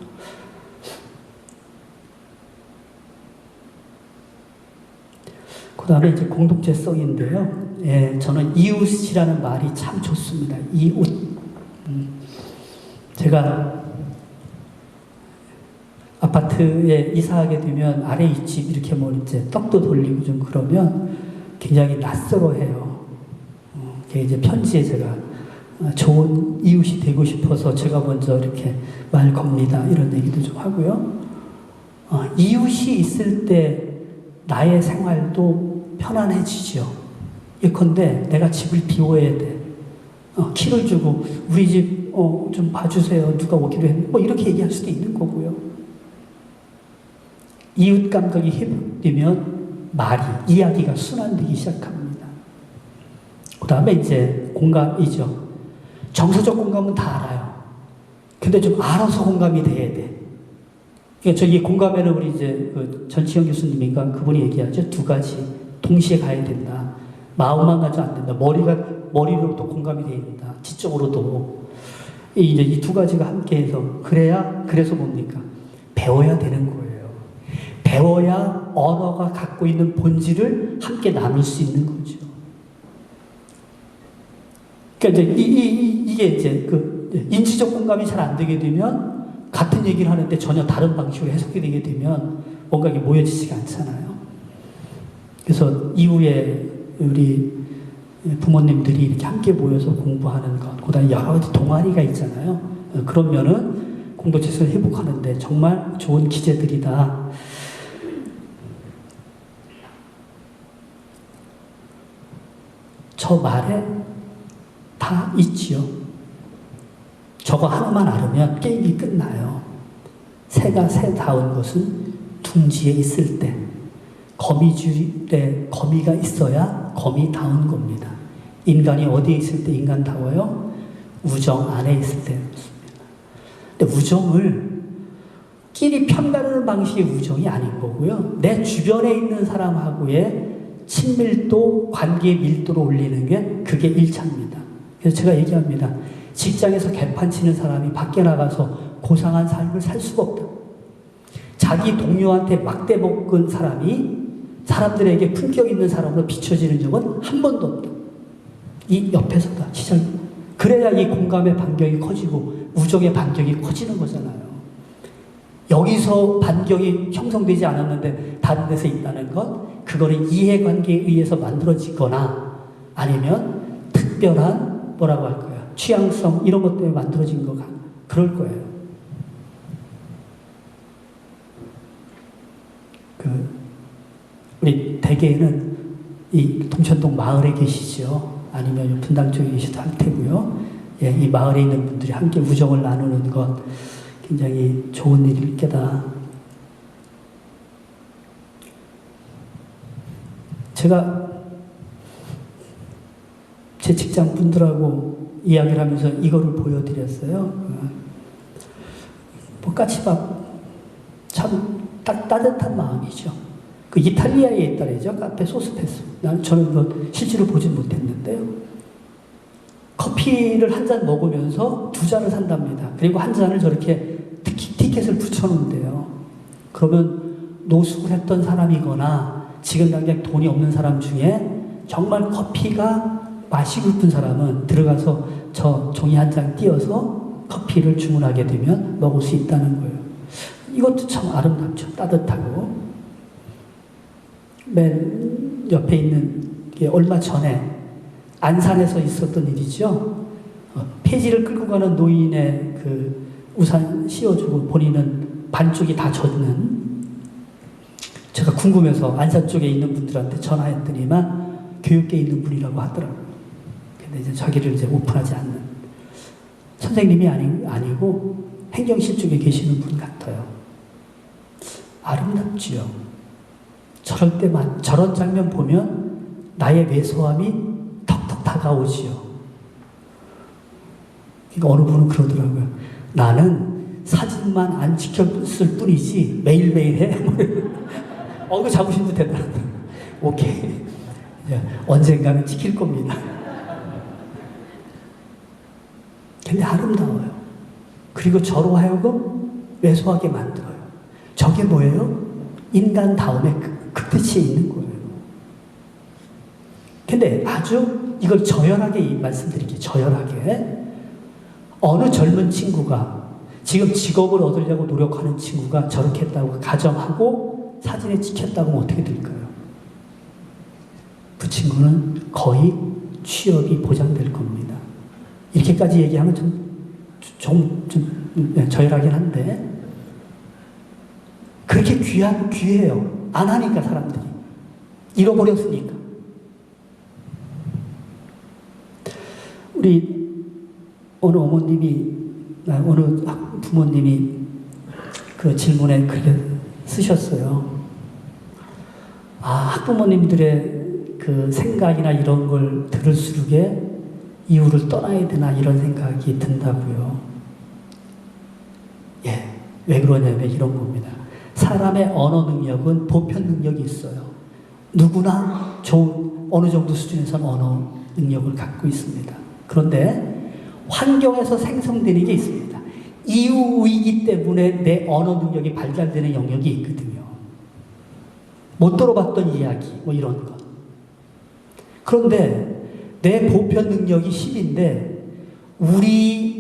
그 다음에 이제 공동체성인데요. 저는 이웃이라는 말이 참 좋습니다. 이웃. 제가 아파트에 이사하게 되면 아래 윗집 이렇게 이제 떡도 돌리고 좀 그러면 굉장히 낯설어 해요. 이제 편지에 제가 좋은 이웃이 되고 싶어서 제가 먼저 이렇게 말 겁니다. 이런 얘기도 좀 하고요. 이웃이 있을 때 나의 생활도 편안해지죠. 예컨대 내가 집을 비워야 돼. 키를 주고 우리 집 좀 봐주세요. 누가 오기로 했는데 뭐 이렇게 얘기할 수도 있는 거고요. 이웃 감각이 회복되면 이야기가 순환되기 시작합니다. 그 다음에 이제 공감이죠. 정서적 공감은 다 알아요. 근데 좀 알아서 공감이 돼야 돼. 그러니까 저기 공감에는 우리 이제 그 전치영 교수님인가 그분이 얘기하죠. 2가지 동시에 가야 된다. 마음만 가지고 안 된다. 머리로도 공감이 돼야 된다. 지적으로도. 이제 이 두 가지가 함께해서 그래서 뭡니까? 배워야 되는 거예요. 배워야 언어가 갖고 있는 본질을 함께 나눌 수 있는 거죠. 그러니까 이제 이게 이제 그 인지적 공감이 잘 안 되게 되면 같은 얘기를 하는데 전혀 다른 방식으로 해석이 되게 되면 뭔가 이게 모여지지가 않잖아요. 그래서 이후에 우리 부모님들이 이렇게 함께 모여서 공부하는 것, 그다음에 여러 가지 동아리가 있잖아요. 그러면은 공동체에서 회복하는데 정말 좋은 기제들이다. 저 말에 다 있지요. 저거 하나만 알으면 게임이 끝나요. 새가 새다운 것은 둥지에 있을 때, 거미줄에 거미가 있어야 거미다운 겁니다. 인간이 어디에 있을 때 인간다워요? 우정 안에 있을 때 그렇습니다. 근데 우정을 끼리 편가르는 방식의 우정이 아닌 거고요. 내 주변에 있는 사람하고의 친밀도, 관계의 밀도를 올리는 게 그게 1차입니다. 그래서 제가 얘기합니다. 직장에서 개판 치는 사람이 밖에 나가서 고상한 삶을 살 수가 없다. 자기 동료한테 막대 먹은 사람이 사람들에게 품격 있는 사람으로 비춰지는 적은 한 번도 없다. 이 옆에서다. 시장. 그래야 이 공감의 반경이 커지고 우정의 반경이 커지는 거잖아요. 여기서 반경이 형성되지 않았는데 다른 데서 있다는 것, 그거는 이해관계에 의해서 만들어지거나 아니면 특별한 뭐라고 할까요? 취향성 이런 것 때문에 만들어진 거가 그럴 거예요. 우리 대개는 이 동천동 마을에 계시죠. 아니면 분당 쪽에 계시도 할 테고요. 예, 이 마을에 있는 분들이 함께 우정을 나누는 것 굉장히 좋은 일일 게다. 제가 제 직장 분들하고 이야기를 하면서 이거를 보여드렸어요. 뭐 까치밥 참 따뜻한 마음이죠. 그 이탈리아에 있다래죠. 카페 소스페소. 저는 뭐 실제로 보진 못했는데요. 커피를 한 잔 먹으면서 두 잔을 산답니다. 그리고 한 잔을 저렇게 티켓을 붙여놓는데요. 그러면 노숙을 했던 사람이거나 지금 당장 돈이 없는 사람 중에 정말 커피가 마시고 싶은 사람은 들어가서 저 종이 한 장 띄어서 커피를 주문하게 되면 먹을 수 있다는 거예요. 이것도 참 아름답죠. 따뜻하고. 맨 옆에 있는 게 얼마 전에 안산에서 있었던 일이죠. 폐지를 끌고 가는 노인의 그 우산 씌워주고 본인은 반쪽이 다 젖는. 제가 궁금해서 안산 쪽에 있는 분들한테 전화했더니만 교육계에 있는 분이라고 하더라고요. 근데 이제 자기를 이제 오픈하지 않는 선생님이 아니고 행정실 쪽에 계시는 분 같아요. 아름답지요. 저럴 때만 저런 장면 보면 나의 왜소함이 턱턱 다가오지요. 그러니까 어느 분은 그러더라고요. 나는 사진만 안 지켰을 뿐이지 매일매일 해. 이거 자부심도 된다. 오케이. 언젠가는 지킬 겁니다. 근데 아름다워요. 그리고 저로 하여금 왜소하게 만들어요. 저게 뭐예요? 인간다움의 극대치에 있는 거예요. 근데 아주 이걸 저열하게 말씀드릴게요. 저열하게. 어느 젊은 친구가 지금 직업을 얻으려고 노력하는 친구가 저렇게 했다고 가정하고 사진에 찍혔다고 하면 어떻게 될까요? 그 친구는 거의 취업이 보장될 겁니다. 이렇게까지 얘기하면 좀 저열하긴 한데 그렇게 귀해요. 안 하니까 사람들이. 잃어버렸으니까. 우리 어느 어느 부모님이 그 질문에 그렇게 쓰셨어요. 학부모님들의 그 생각이나 이런 걸 들을수록에 이유를 떠나야 되나 이런 생각이 든다고요. 예, 왜 그러냐면 이런 겁니다. 사람의 언어 능력은 보편 능력이 있어요. 누구나 좋은 어느 정도 수준에서는 언어 능력을 갖고 있습니다. 그런데 환경에서 생성되는 게 있습니다. 이유이기 때문에 내 언어 능력이 발달되는 영역이 있거든요. 못 들어봤던 이야기, 뭐 이런 거. 그런데 내 보편 능력이 10인데 우리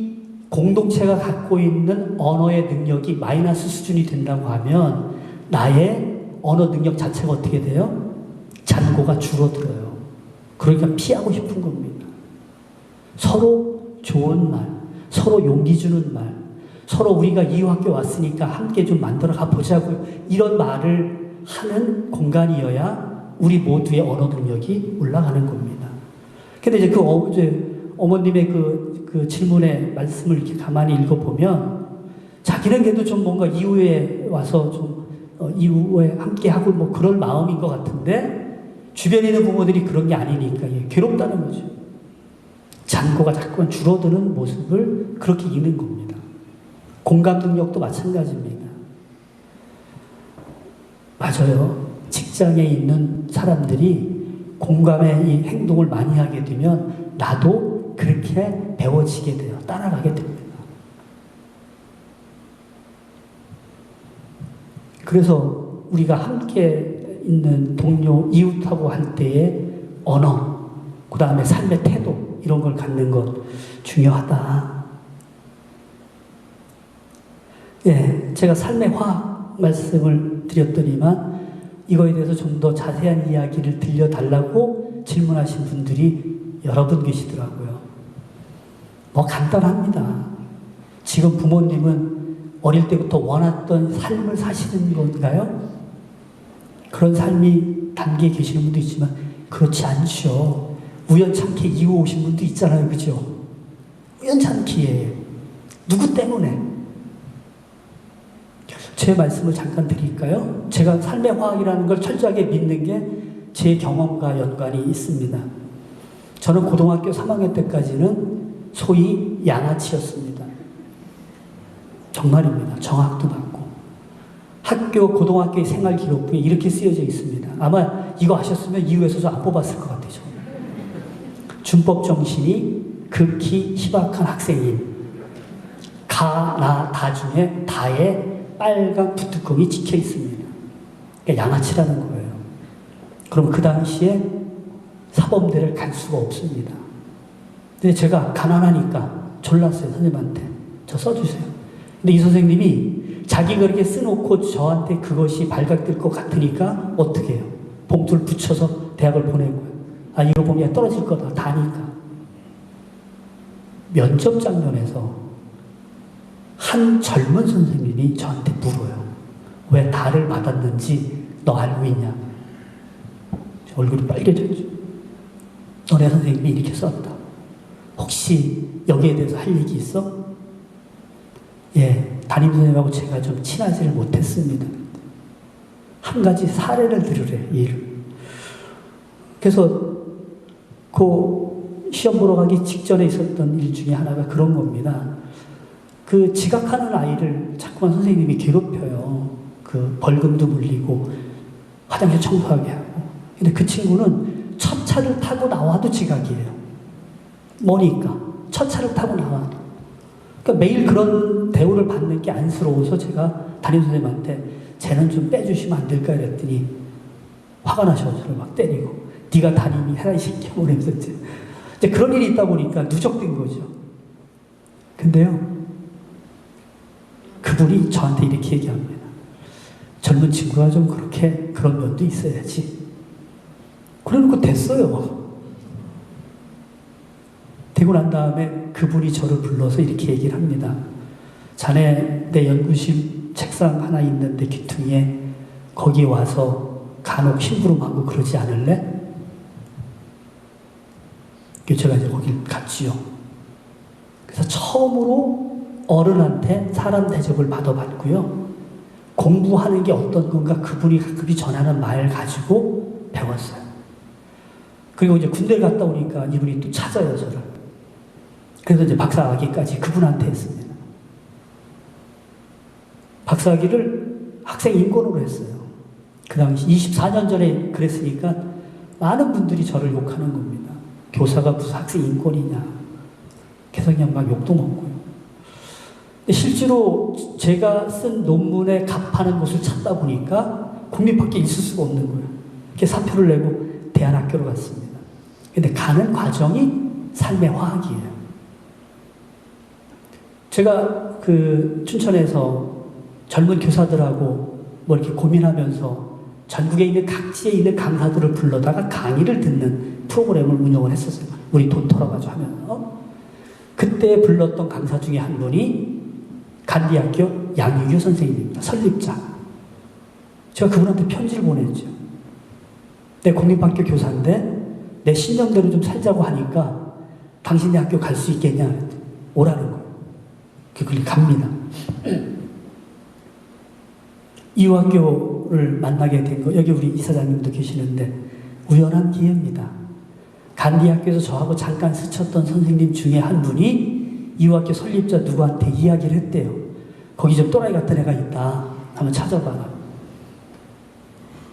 공동체가 갖고 있는 언어의 능력이 마이너스 수준이 된다고 하면 나의 언어 능력 자체가 어떻게 돼요? 잔고가 줄어들어요. 그러니까 피하고 싶은 겁니다. 서로 좋은 말, 서로 용기 주는 말, 서로 우리가 이화학교 왔으니까 함께 좀 만들어 가보자고요. 이런 말을 하는 공간이어야 우리 모두의 언어 능력이 올라가는 겁니다. 근데 이제 어머님의 그 질문의 말씀을 이렇게 가만히 읽어보면 자기는 그래도 좀 뭔가 이후에 와서 좀 이후에 함께 하고 뭐 그런 마음인 것 같은데 주변에 있는 부모들이 그런 게 아니니까 괴롭다는 거죠. 잔고가 자꾸만 줄어드는 모습을 그렇게 읽는 겁니다. 공감 능력도 마찬가지입니다. 맞아요. 직장에 있는 사람들이 공감의 이 행동을 많이 하게 되면 나도 그렇게 배워지게 돼요. 따라가게 됩니다. 그래서 우리가 함께 있는 동료, 이웃하고 할 때의 언어, 그 다음에 삶의 태도 이런 걸 갖는 것 중요하다. 예, 제가 삶의 화학 말씀을 드렸더니만 이거에 대해서 좀 더 자세한 이야기를 들려달라고 질문하신 분들이 여러 분 계시더라고요. 뭐 간단합니다. 지금 부모님은 어릴 때부터 원했던 삶을 사시는 건가요? 그런 삶이 담겨 계시는 분도 있지만 그렇지 않죠. 우연찮게 이후 오신 분도 있잖아요. 그죠? 우연찮기에 누구 때문에? 제 말씀을 잠깐 드릴까요? 제가 삶의 화학이라는 걸 철저하게 믿는 게 제 경험과 연관이 있습니다. 저는 고등학교 3학년 때까지는 소위 양아치였습니다. 정말입니다. 정학도 받고. 고등학교의 생활 기록부에 이렇게 쓰여져 있습니다. 아마 이거 하셨으면 이후에서 저 안 뽑았을 것 같아요. 준법 정신이 극히 희박한 학생인 가, 나, 다 중에 다에 빨간 붓뚜껑이 찍혀 있습니다. 그러니까 양아치라는 거예요. 그럼 그 당시에 사범대를 갈 수가 없습니다. 근데 제가 가난하니까 졸랐어요. 선생님한테. 저 써주세요. 근데 이 선생님이 자기가 그렇게 써놓고 저한테 그것이 발각될 것 같으니까 어떻게 해요? 봉투를 붙여서 대학을 보내고요. 아, 이거 보면 떨어질 거다. 다니까. 면접 장면에서 한 젊은 선생님이 저한테 물어요. 왜 다를 받았는지 너 알고 있냐? 얼굴이 빨개졌죠. 너네 선생님이 이렇게 썼다. 혹시 여기에 대해서 할 얘기 있어? 예, 담임 선생님하고 제가 좀 친하지를 못했습니다. 한 가지 사례를 들으래, 예를. 그래서 그 시험 보러 가기 직전에 있었던 일 중에 하나가 그런 겁니다. 그 지각하는 아이를 자꾸만 선생님이 괴롭혀요. 그 벌금도 물리고 화장실 청소하게 하고. 근데 그 친구는 첫 차를 타고 나와도 지각이에요. 뭐니까 첫 차를 타고 나와도. 그러니까 매일 그런 대우를 받는 게 안쓰러워서 제가 담임 선생님한테 쟤는 좀 빼주시면 안 될까 이랬더니 화가 나셔서 저를 막 때리고 네가 담임이 해라 이 새끼야 그러면서 이제 그런 일이 있다 보니까 누적된 거죠. 근데요 그분이 저한테 이렇게 얘기합니다. 젊은 친구가 좀 그렇게 그런 면도 있어야지. 그래놓고 됐어요. 되고 난 다음에 그분이 저를 불러서 이렇게 얘기를 합니다. 자네 내 연구실 책상 하나 있는데 귀퉁이에 거기 와서 간혹 심부름하고 그러지 않을래? 제가 이제 거길 갔지요. 그래서 처음으로 어른한테 사람 대접을 받아봤고요. 공부하는 게 어떤 건가 그분이 가끔이 전하는 말 가지고 배웠어요. 그리고 이제 군대를 갔다 오니까 이분이 또 찾아요, 저를. 그래서 이제 박사학위까지 그분한테 했습니다. 박사학위를 학생 인권으로 했어요. 그 당시 24년 전에 그랬으니까 많은 분들이 저를 욕하는 겁니다. 교사가 무슨 학생 인권이냐. 개성이 형 막 욕도 먹고요. 근데 실제로 제가 쓴 논문에 갑하는 곳을 찾다 보니까 국립밖에 있을 수가 없는 거예요. 이렇게 사표를 내고 대안학교로 갔습니다. 근데 가는 과정이 삶의 화학이에요. 제가 그 춘천에서 젊은 교사들하고 뭐 이렇게 고민하면서 전국에 있는 각지에 있는 강사들을 불러다가 강의를 듣는 프로그램을 운영을 했었어요. 우리 돈 털어가지고 하면서. 그때 불렀던 강사 중에 한 분이 간디학교 양유규 선생님입니다. 설립자. 제가 그분한테 편지를 보냈죠. 내 공립학교 교사인데 내 신념대로 좀 살자고 하니까 당신네 학교 갈 수 있겠냐? 오라는 거예요. 그걸 갑니다. 이화학교를 만나게 된 거, 여기 우리 이사장님도 계시는데 우연한 기회입니다. 간디학교에서 저하고 잠깐 스쳤던 선생님 중에 한 분이 이화학교 설립자 누구한테 이야기를 했대요. 거기 좀 또라이 같은 애가 있다. 한번 찾아봐라.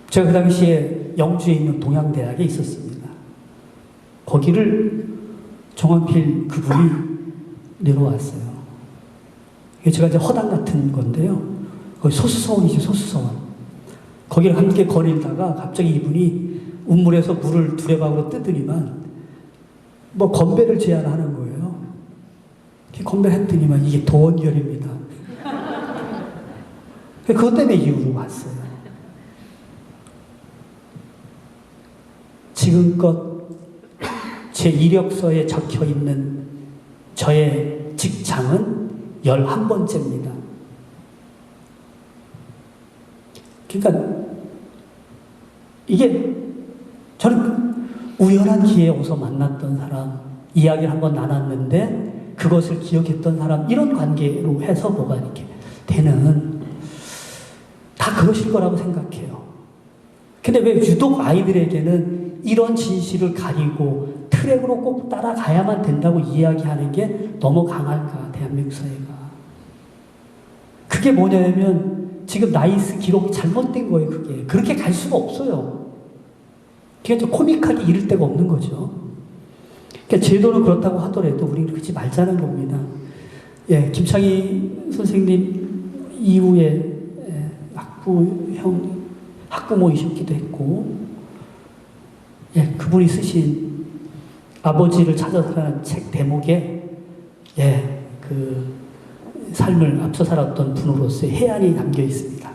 제가 그 당시에 영주에 있는 동양대학에 있었습니다. 거기를 정원필 그분이 내려왔어요. 제가 이제 허당 같은 건데요. 거기 소수서원이죠, 소수서원. 거기를 함께 거닐다가 갑자기 이분이 운물에서 물을 두레박으로 뜨더니만 뭐 건배를 제안하는 거예요. 건배를 했더니만 이게 도원결입니다. 그것 때문에 이후로 왔어요. 지금껏 제 이력서에 적혀 있는 저의 직장은 11번째입니다. 그러니까 이게 저는 우연한 기회에 어서 만났던 사람, 이야기를 한번 나눴는데 그것을 기억했던 사람, 이런 관계로 해서 뭐가 이렇게 되는, 다 그러실 거라고 생각해요. 근데 왜 유독 아이들에게는 이런 진실을 가리고 트랙으로 꼭 따라가야만 된다고 이야기하는 게 너무 강할까, 대한민국 사회가. 그게 뭐냐면 지금 나이스 기록이 잘못된 거예요. 그게 그렇게 갈 수가 없어요. 그게 좀 코믹하게 이를 데가 없는 거죠. 그러니까 제도는 그렇다고 하더라도 우리는 그러지 말자는 겁니다. 예, 김창희 선생님 이후에 학부모이셨기도 했고, 예, 그분이 쓰신 아버지를 찾아서라는 책 대목에, 예, 그 삶을 앞서 살았던 분으로서의 해안이 담겨 있습니다.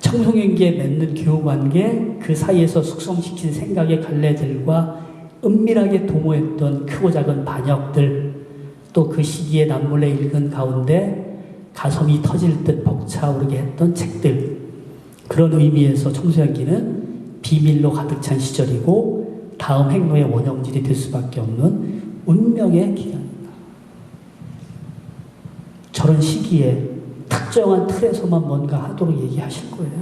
청소년기에 맺는 교우관계, 그 사이에서 숙성시킨 생각의 갈래들과 은밀하게 도모했던 크고 작은 반역들, 또 그 시기에 남몰래 읽은 가운데 가슴이 터질 듯 벅차오르게 했던 책들, 그런 의미에서 청소년기는 비밀로 가득 찬 시절이고 다음 행로의 원형질이 될 수밖에 없는 운명의 기간입니다. 저런 시기에 특정한 틀에서만 뭔가 하도록 얘기하실 거예요.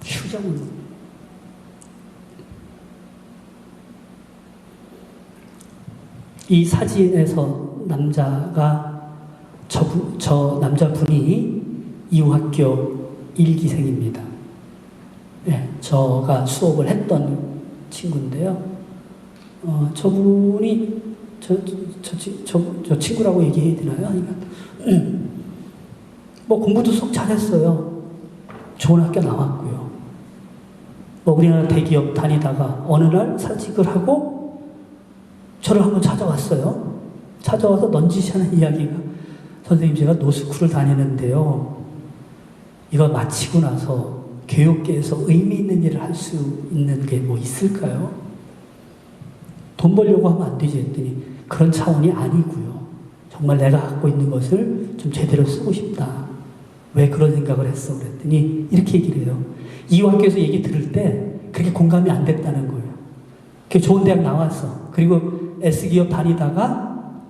휴정은. 이 사진에서 남자가 저 남자분이 이화학교 1기생입니다. 네, 저가 수업을 했던 친구인데요. 저분이 저 친구라고 얘기해야 되나요? 뭐 공부도 속 잘했어요. 좋은 학교 나왔고요. 뭐 우리나라 대기업 다니다가 어느 날 사직을 하고 저를 한번 찾아왔어요. 찾아와서 넌지시하는 이야기가, 선생님 제가 노스쿨을 다니는데요. 이거 마치고 나서 교육계에서 의미 있는 일을 할 수 있는 게 뭐 있을까요? 돈 벌려고 하면 안 되지 했더니 그런 차원이 아니고요. 정말 내가 갖고 있는 것을 좀 제대로 쓰고 싶다. 왜 그런 생각을 했어? 그랬더니 이렇게 얘기를 해요. 이화학교에서 얘기 들을 때 그렇게 공감이 안 됐다는 거예요. 그 좋은 대학 나왔어. 그리고 S기업 다니다가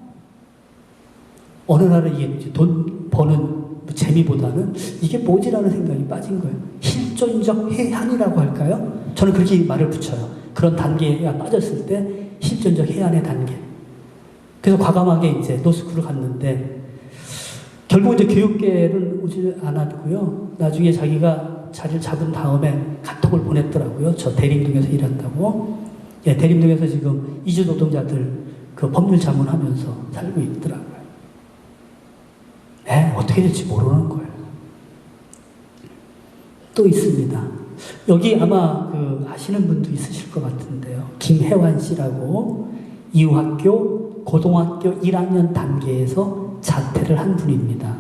어느 날은 이게 돈 버는 재미보다는 이게 뭐지라는 생각이 빠진 거예요. 실존적 해안이라고 할까요? 저는 그렇게 말을 붙여요. 그런 단계가 빠졌을 때 실존적 해안의 단계. 그래서 과감하게 이제 노스쿨을 갔는데 결국 이제 교육계는 오지 않았고요. 나중에 자기가 자리를 잡은 다음에 카톡을 보냈더라고요. 저 대림동에서 일한다고. 예, 대림동에서 지금 이주 노동자들 그 법률 자문하면서 살고 있더라고요. 네, 어떻게 될지 모르는 거예요. 또 있습니다. 여기 아마 그 아시는 분도 있으실 것 같은데요. 김혜환 씨라고 이후학교 고등학교 1학년 단계에서 자퇴를 한 분입니다.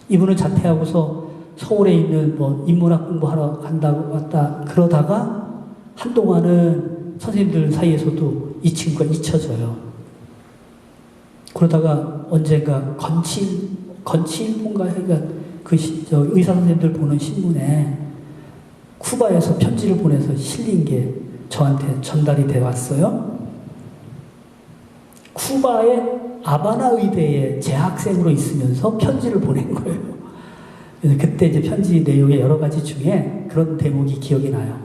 이분은 자퇴하고서 서울에 있는 뭐 인문학 공부하러 간다고 왔다 그러다가 한동안은 선생님들 사이에서도 이 친구가 잊혀져요. 그러다가 언젠가 건치일본가 그러니까 그 의사 선생님들 보는 신문에 쿠바에서 편지를 보내서 실린 게 저한테 전달이 돼 왔어요. 쿠바의 아바나 의대에 재학생으로 있으면서 편지를 보낸 거예요. 그래서 그때 이제 편지 내용의 여러 가지 중에 그런 대목이 기억이 나요.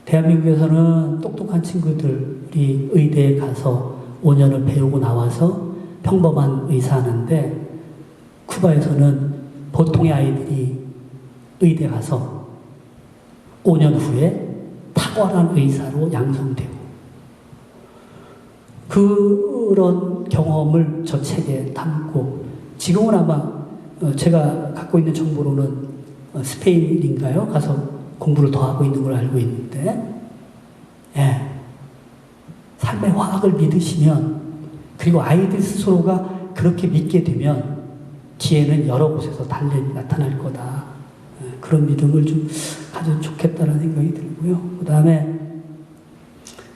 대한민국에서는 똑똑한 친구들이 의대에 가서 5년을 배우고 나와서 평범한 의사하는데 쿠바에서는 보통의 아이들이 의대 가서 5년 후에 탁월한 의사로 양성되고 그런 경험을 저 책에 담고 지금은 아마 제가 갖고 있는 정보로는 스페인인가요? 가서 공부를 더 하고 있는 걸 알고 있는데 예. 삶의 화학을 믿으시면 그리고 아이들 스스로가 그렇게 믿게 되면 뒤에는 여러 곳에서 달래이 나타날 거다. 그런 믿음을 좀 가지면 좋겠다는 생각이 들고요. 그 다음에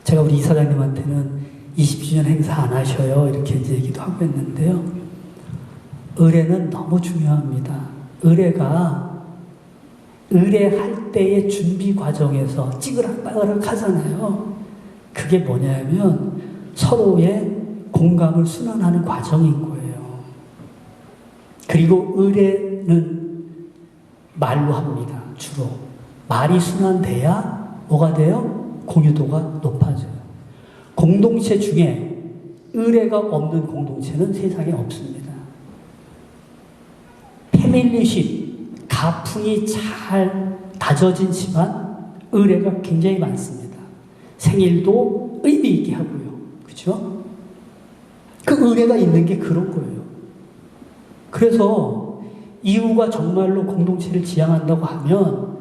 제가 우리 이사장님한테는 20주년 행사 안 하셔요. 이렇게 이제 얘기도 하고 했는데요. 의례는 너무 중요합니다. 의례할 때의 준비 과정에서 찌그락빠그락 하잖아요. 그게 뭐냐면 서로의 공감을 순환하는 과정인 거예요. 그리고 의례는 말로 합니다. 주로. 말이 순환돼야 뭐가 돼요? 공유도가 높아져요. 공동체 중에 의례가 없는 공동체는 세상에 없습니다. 패밀리십, 가풍이 잘 다져진 집안, 의례가 굉장히 많습니다. 생일도 의미 있게 하고요. 그렇죠? 그 의례가 있는 게 그런 거예요. 그래서 이웃과 정말로 공동체를 지향한다고 하면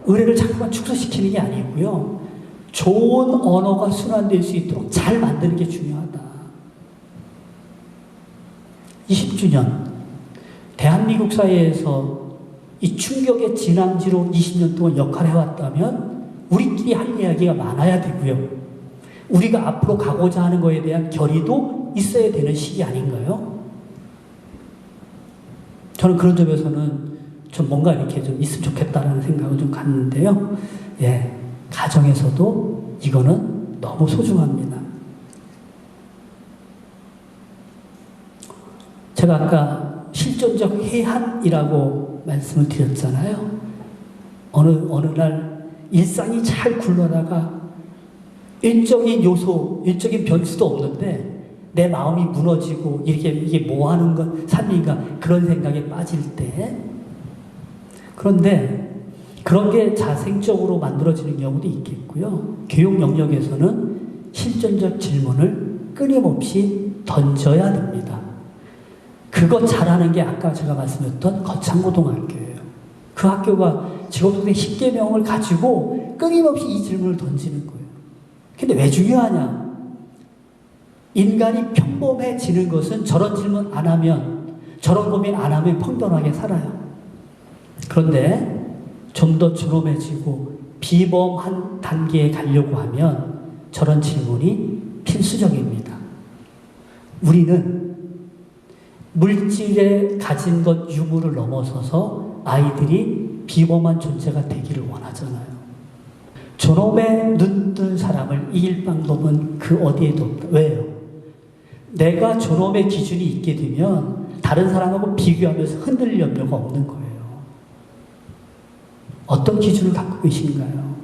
의례를 자꾸만 축소시키는 게 아니고요. 좋은 언어가 순환될 수 있도록 잘 만드는 게 중요하다. 20주년 대한민국 사회에서 이 충격의 진앙지로 20년 동안 역할을 해왔다면 우리끼리 할 이야기가 많아야 되고요. 우리가 앞으로 가고자 하는 것에 대한 결의도 있어야 되는 시기 아닌가요? 저는 그런 점에서는 좀 뭔가 이렇게 좀 있으면 좋겠다는 생각을 좀 갖는데요. 예, 가정에서도 이거는 너무 소중합니다. 제가 아까 실존적 해한이라고 말씀을 드렸잖아요. 어느 날 일상이 잘 굴러다가 일적인 요소, 일적인 변수도 없는데 내 마음이 무너지고 이게 뭐 하는 건 삶인가 그런 생각에 빠질 때 그런데 그런 게 자생적으로 만들어지는 경우도 있겠고요. 교육 영역에서는 실존적 질문을 끊임없이 던져야 됩니다. 그거 잘하는 게 아까 제가 말씀드렸던 거창고등학교예요. 그 학교가 직업선생 10개명을 가지고 끊임없이 이 질문을 던지는 거예요. 근데 왜 중요하냐? 인간이 평범해지는 것은 저런 질문 안 하면, 저런 고민 안 하면 평범하게 살아요. 그런데 좀 더 존엄해지고 비범한 단계에 가려고 하면 저런 질문이 필수적입니다. 우리는 물질에 가진 것 유무를 넘어서서 아이들이 비범한 존재가 되기를 원하잖아요. 존엄에 눈뜬 사람을 이길 방법은 그 어디에도 없다. 왜요? 내가 존엄의 기준이 있게 되면 다른 사람하고 비교하면서 흔들릴 염려가 없는 거예요. 어떤 기준을 갖고 계신가요?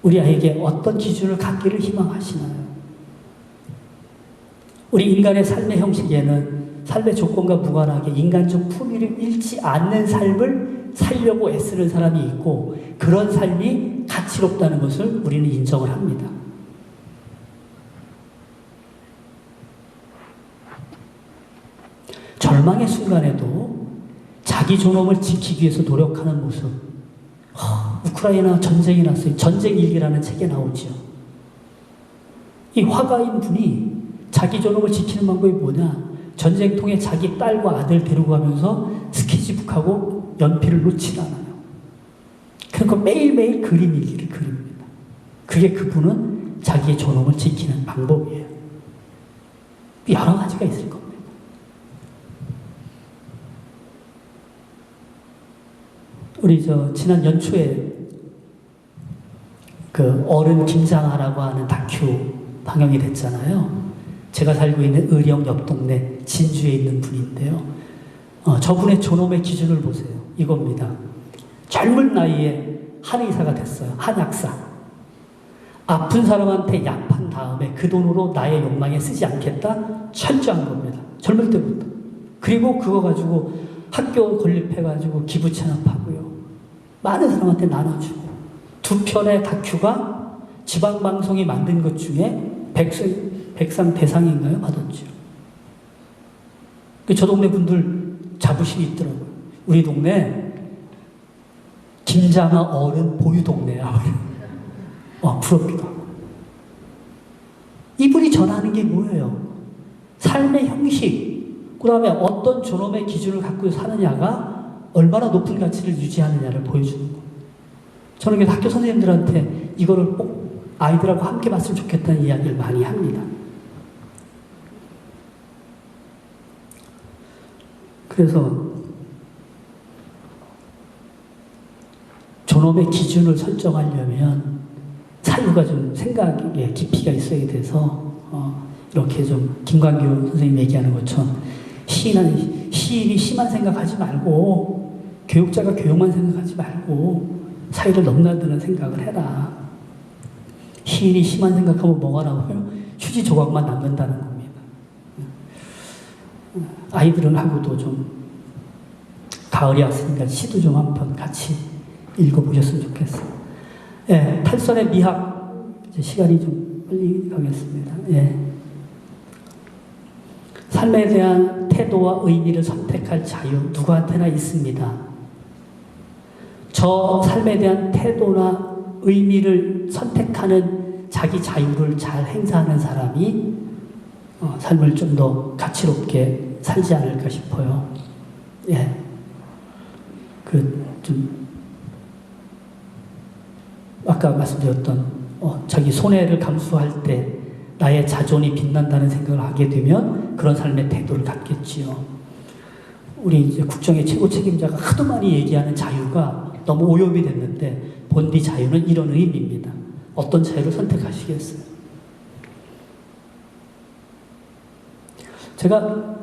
우리 아이에게 어떤 기준을 갖기를 희망하시나요? 우리 인간의 삶의 형식에는 삶의 조건과 무관하게 인간적 품위를 잃지 않는 삶을 살려고 애쓰는 사람이 있고 그런 삶이 가치롭다는 것을 우리는 인정을 합니다. 절망의 순간에도 자기 존엄을 지키기 위해서 노력하는 모습. 우크라이나 전쟁이 났어요. 전쟁 일기라는 책에 나오죠. 이 화가인 분이 자기 존엄을 지키는 방법이 뭐냐? 전쟁통에 자기 딸과 아들 데리고 가면서 스케치북하고 연필을 놓지 않아요. 그러니까 매일매일 그림 일기를 그립니다. 그게 그분은 자기의 존엄을 지키는 방법이에요. 여러 가지가 있을 겁니다. 우리 지난 연초에 그 어른 김장하라고 하는 다큐 방영이 됐잖아요. 제가 살고 있는 의령 옆 동네 진주에 있는 분인데요. 저분의 존엄의 기준을 보세요. 이겁니다. 젊은 나이에 한의사가 됐어요. 한약사. 아픈 사람한테 약 판 다음에 그 돈으로 나의 욕망에 쓰지 않겠다? 철저한 겁니다. 젊을 때부터. 그리고 그거 가지고 학교 건립해가지고 기부 체납하고요. 많은 사람한테 나눠주고. 2편의 다큐가 지방방송이 만든 것 중에 백상 대상인가요? 받았죠. 저 동네 분들 자부심이 있더라고요. 우리 동네 김장하 어른 보유 동네야. 부럽기도 하고. 이분이 전하는 게 뭐예요? 삶의 형식, 그 다음에 어떤 존엄의 기준을 갖고 사느냐가 얼마나 높은 가치를 유지하느냐를 보여주는 거예요. 저는 학교 선생님들한테 이거를 꼭 아이들하고 함께 봤으면 좋겠다는 이야기를 많이 합니다. 그래서 존엄의 기준을 설정하려면 사유가 좀 생각에 깊이가 있어야 돼서 이렇게 좀 김광규 선생님 얘기하는 것처럼 시인이 시만 생각하지 말고 교육자가 교육만 생각하지 말고 사유를 넘나드는 생각을 해라. 시인이 시만 생각하면 뭐가 나와요? 휴지 조각만 남는다는 겁니다. 아이들하고도 좀 가을이 왔으니까 시도 좀 한번 같이 읽어보셨으면 좋겠어요. 예, 탈선의 미학, 이제 시간이 좀 빨리 가겠습니다. 예. 삶에 대한 태도와 의미를 선택할 자유, 누구한테나 있습니다. 저 삶에 대한 태도나 의미를 선택하는 자기 자유를 잘 행사하는 사람이 삶을 좀 더 가치롭게 살지 않을까 싶어요. 예. 아까 말씀드렸던 자기 손해를 감수할 때 나의 자존이 빛난다는 생각을 하게 되면 그런 삶의 태도를 갖겠지요. 우리 이제 국정의 최고 책임자가 하도 많이 얘기하는 자유가 너무 오염이 됐는데 본디 자유는 이런 의미입니다. 어떤 자유를 선택하시겠어요? 제가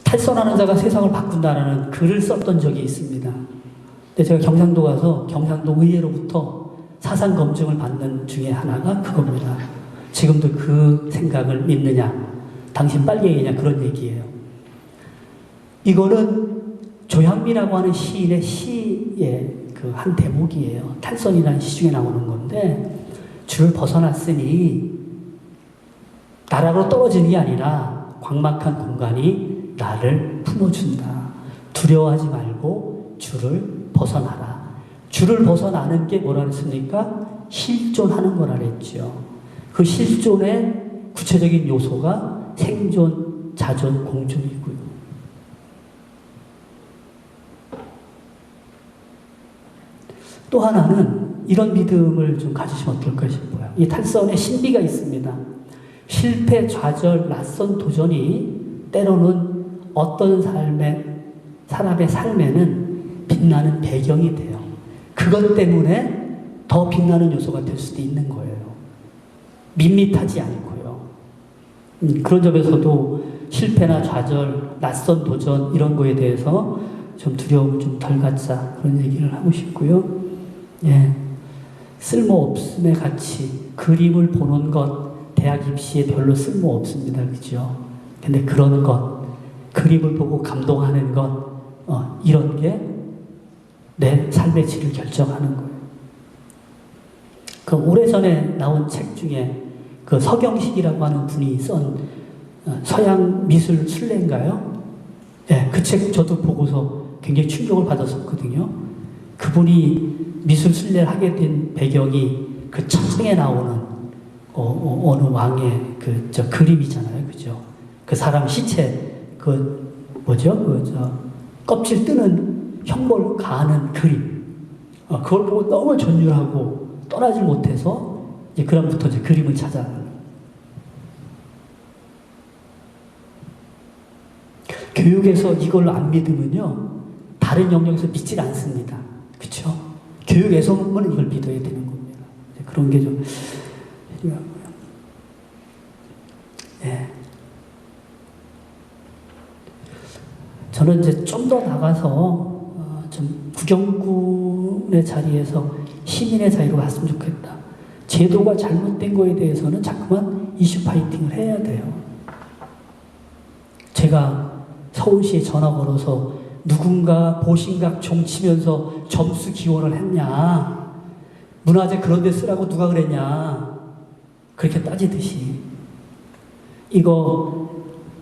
탈선하는 자가 세상을 바꾼다라는 글을 썼던 적이 있습니다. 근데 제가 경상도 가서 경상도 의회로부터 사상 검증을 받는 중에 하나가 그겁니다. 지금도 그 생각을 믿느냐? 당신 빨갱이냐? 그런 얘기예요. 이거는 조향미라고 하는 시인의 시의 그 한 대목이에요. 탈선이라는 시 중에 나오는 건데 줄을 벗어났으니 나락으로 떨어지는 게 아니라 광막한 공간이 나를 품어준다. 두려워하지 말고 줄을 벗어나라. 줄을 벗어나는 게 뭐라 그랬습니까? 실존하는 거라 그랬죠. 그 실존의 구체적인 요소가 생존, 자존, 공존이고요. 또 하나는 이런 믿음을 좀 가지시면 어떨까 싶어요. 이 탈선에 신비가 있습니다. 실패, 좌절, 낯선 도전이 때로는 어떤 사람의 삶에는 빛나는 배경이 돼요. 그것 때문에 더 빛나는 요소가 될 수도 있는 거예요. 밋밋하지 않고요. 그런 점에서도 실패나 좌절, 낯선 도전 이런 거에 대해서 좀 두려움을 좀 덜 갖자 그런 얘기를 하고 싶고요. 예, 쓸모없음의 가치, 그림을 보는 것 대학 입시에 별로 쓸모없습니다. 그죠? 근데 그런 것, 그림을 보고 감동하는 것, 이런 게 내 삶의 질을 결정하는 거예요. 그 오래전에 나온 책 중에 그 서경식이라고 하는 분이 쓴 서양 미술 순례인가요? 예, 그 책 저도 보고서 굉장히 충격을 받았었거든요. 그분이 미술 순례를 하게 된 배경이 그 천상에 나오는 어느 왕의 그림이잖아요, 그죠? 그 사람 시체 껍질 뜨는 흉볼 가는 그림. 그걸 보고 너무 전율하고 떠나질 못해서 이제 그다음부터 이제 그림을 찾아가는. 교육에서 이걸 안 믿으면요, 다른 영역에서 믿질 않습니다. 그렇죠? 교육에서만 이걸 믿어야 되는 겁니다. 그런 게 좀 필요하고요. 네. 저는 이제 좀 더 나가서 좀 구경꾼의 자리에서 시민의 자리로 갔으면 좋겠다. 제도가 잘못된 거에 대해서는 자꾸만 이슈 파이팅을 해야 돼요. 제가 서울시에 전화 걸어서 누군가 보신각 종 치면서 점수 기원을 했냐, 문화재 그런 데 쓰라고 누가 그랬냐, 그렇게 따지듯이 이거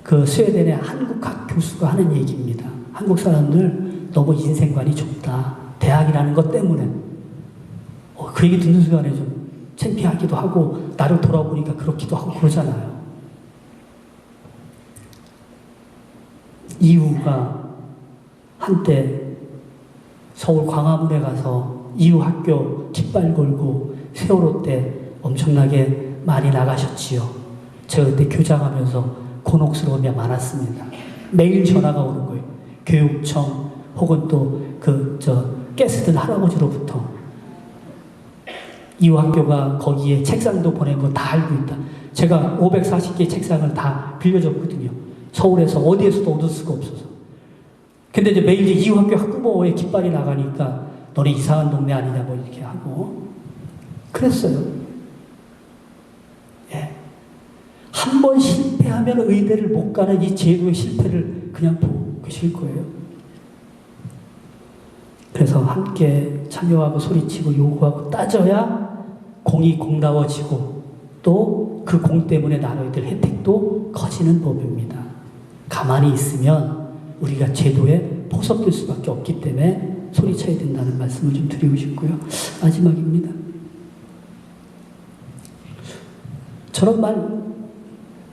그 스웨덴의 한국학 교수가 하는 얘기입니다. 한국 사람들 너무 인생관이 좁다, 대학이라는 것 때문에. 그 얘기 듣는 순간에 좀 창피하기도 하고 나를 돌아보니까 그렇기도 하고 그러잖아요. 이유가 한때 서울 광화문에 가서 이유 학교 깃발 걸고 세월호 때 엄청나게 많이 나가셨지요. 제가 그때 교장하면서 곤혹스러움이 많았습니다. 매일 전화가 오는 거예요. 교육청 혹은 또 가스든 할아버지로부터 이유 학교가 거기에 책상도 보낸 거 다 알고 있다. 제가 540개 책상을 다 빌려줬거든요. 서울에서 어디에서도 얻을 수가 없어서. 근데 이제 매일 이유 학교 학부모의 깃발이 나가니까 너네 이상한 동네 아니냐 뭐 이렇게 하고 그랬어요. 예. 한 번 실패하면 의대를 못 가는 이 제도의 실패를 그냥 보고 계실 거예요. 그래서 함께 참여하고 소리치고 요구하고 따져야 공이 공다워지고 또 그 공 때문에 나눠야 될 혜택도 커지는 법입니다. 가만히 있으면 우리가 제도에 포섭될 수밖에 없기 때문에 소리쳐야 된다는 말씀을 좀 드리고 싶고요. 마지막입니다. 저런 말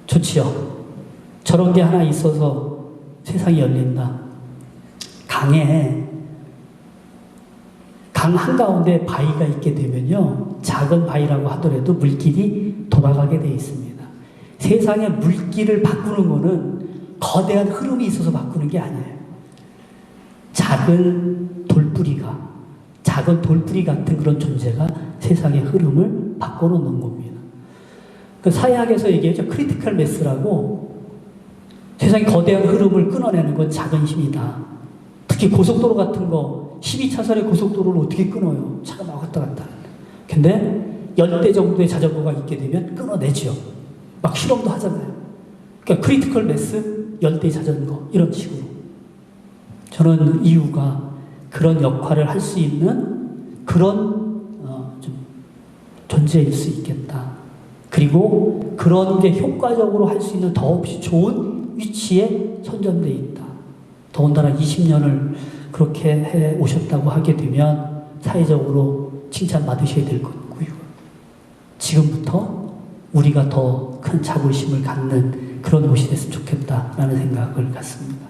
좋지요. 저런 게 하나 있어서 세상이 열린다. 강 한가운데 바위가 있게 되면요, 작은 바위라고 하더라도 물길이 돌아가게 되어 있습니다. 세상의 물길을 바꾸는 거는 거대한 흐름이 있어서 바꾸는 게 아니에요. 작은 돌뿌리 같은 그런 존재가 세상의 흐름을 바꿔놓는 겁니다. 그 사회학에서 얘기하죠. 크리티컬 매스라고. 세상의 거대한 흐름을 끊어내는 건 작은 힘이다. 특히 고속도로 같은 거 12차선의 고속도로를 어떻게 끊어요? 차가 막 왔다 갔다 하는데. 근데 10대 정도의 자전거가 있게 되면 끊어내죠. 막 실험도 하잖아요. 그러니까 크리티컬 매스, 10대 자전거 이런 식으로. 저는 이유가 그런 역할을 할 수 있는 그런 좀 존재일 수 있겠다. 그리고 그런 게 효과적으로 할 수 있는 더없이 좋은 위치에 선점되어 있다. 더군다나 20년을 그렇게 해 오셨다고 하게 되면 사회적으로 칭찬받으셔야 될 거고요. 지금부터 우리가 더 큰 자부심을 갖는 그런 곳이 됐으면 좋겠다라는 생각을 갖습니다.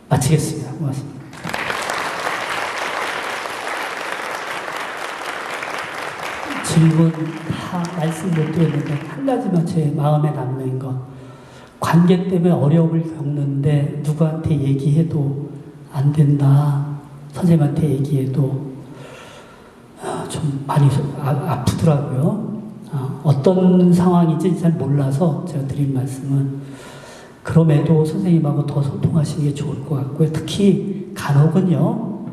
마치겠습니다. 고맙습니다. 질문 다 말씀 못 드렸는데 한 가지만 제 마음에 남는 것. 관계 때문에 어려움을 겪는데 누구한테 얘기해도 안 된다. 선생님한테 얘기해도 좀 많이 아프더라고요. 어떤 상황인지 잘 몰라서 제가 드린 말씀은, 그럼에도 선생님하고 더 소통하시는 게 좋을 것 같고요. 특히 간혹은요,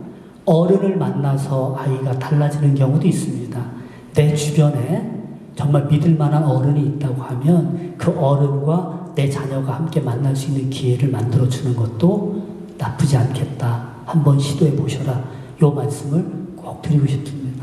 어른을 만나서 아이가 달라지는 경우도 있습니다. 내 주변에 정말 믿을 만한 어른이 있다고 하면 그 어른과 내 자녀가 함께 만날 수 있는 기회를 만들어주는 것도 나쁘지 않겠다. 한번 시도해 보셔라. 이 말씀을 꼭 드리고 싶습니다.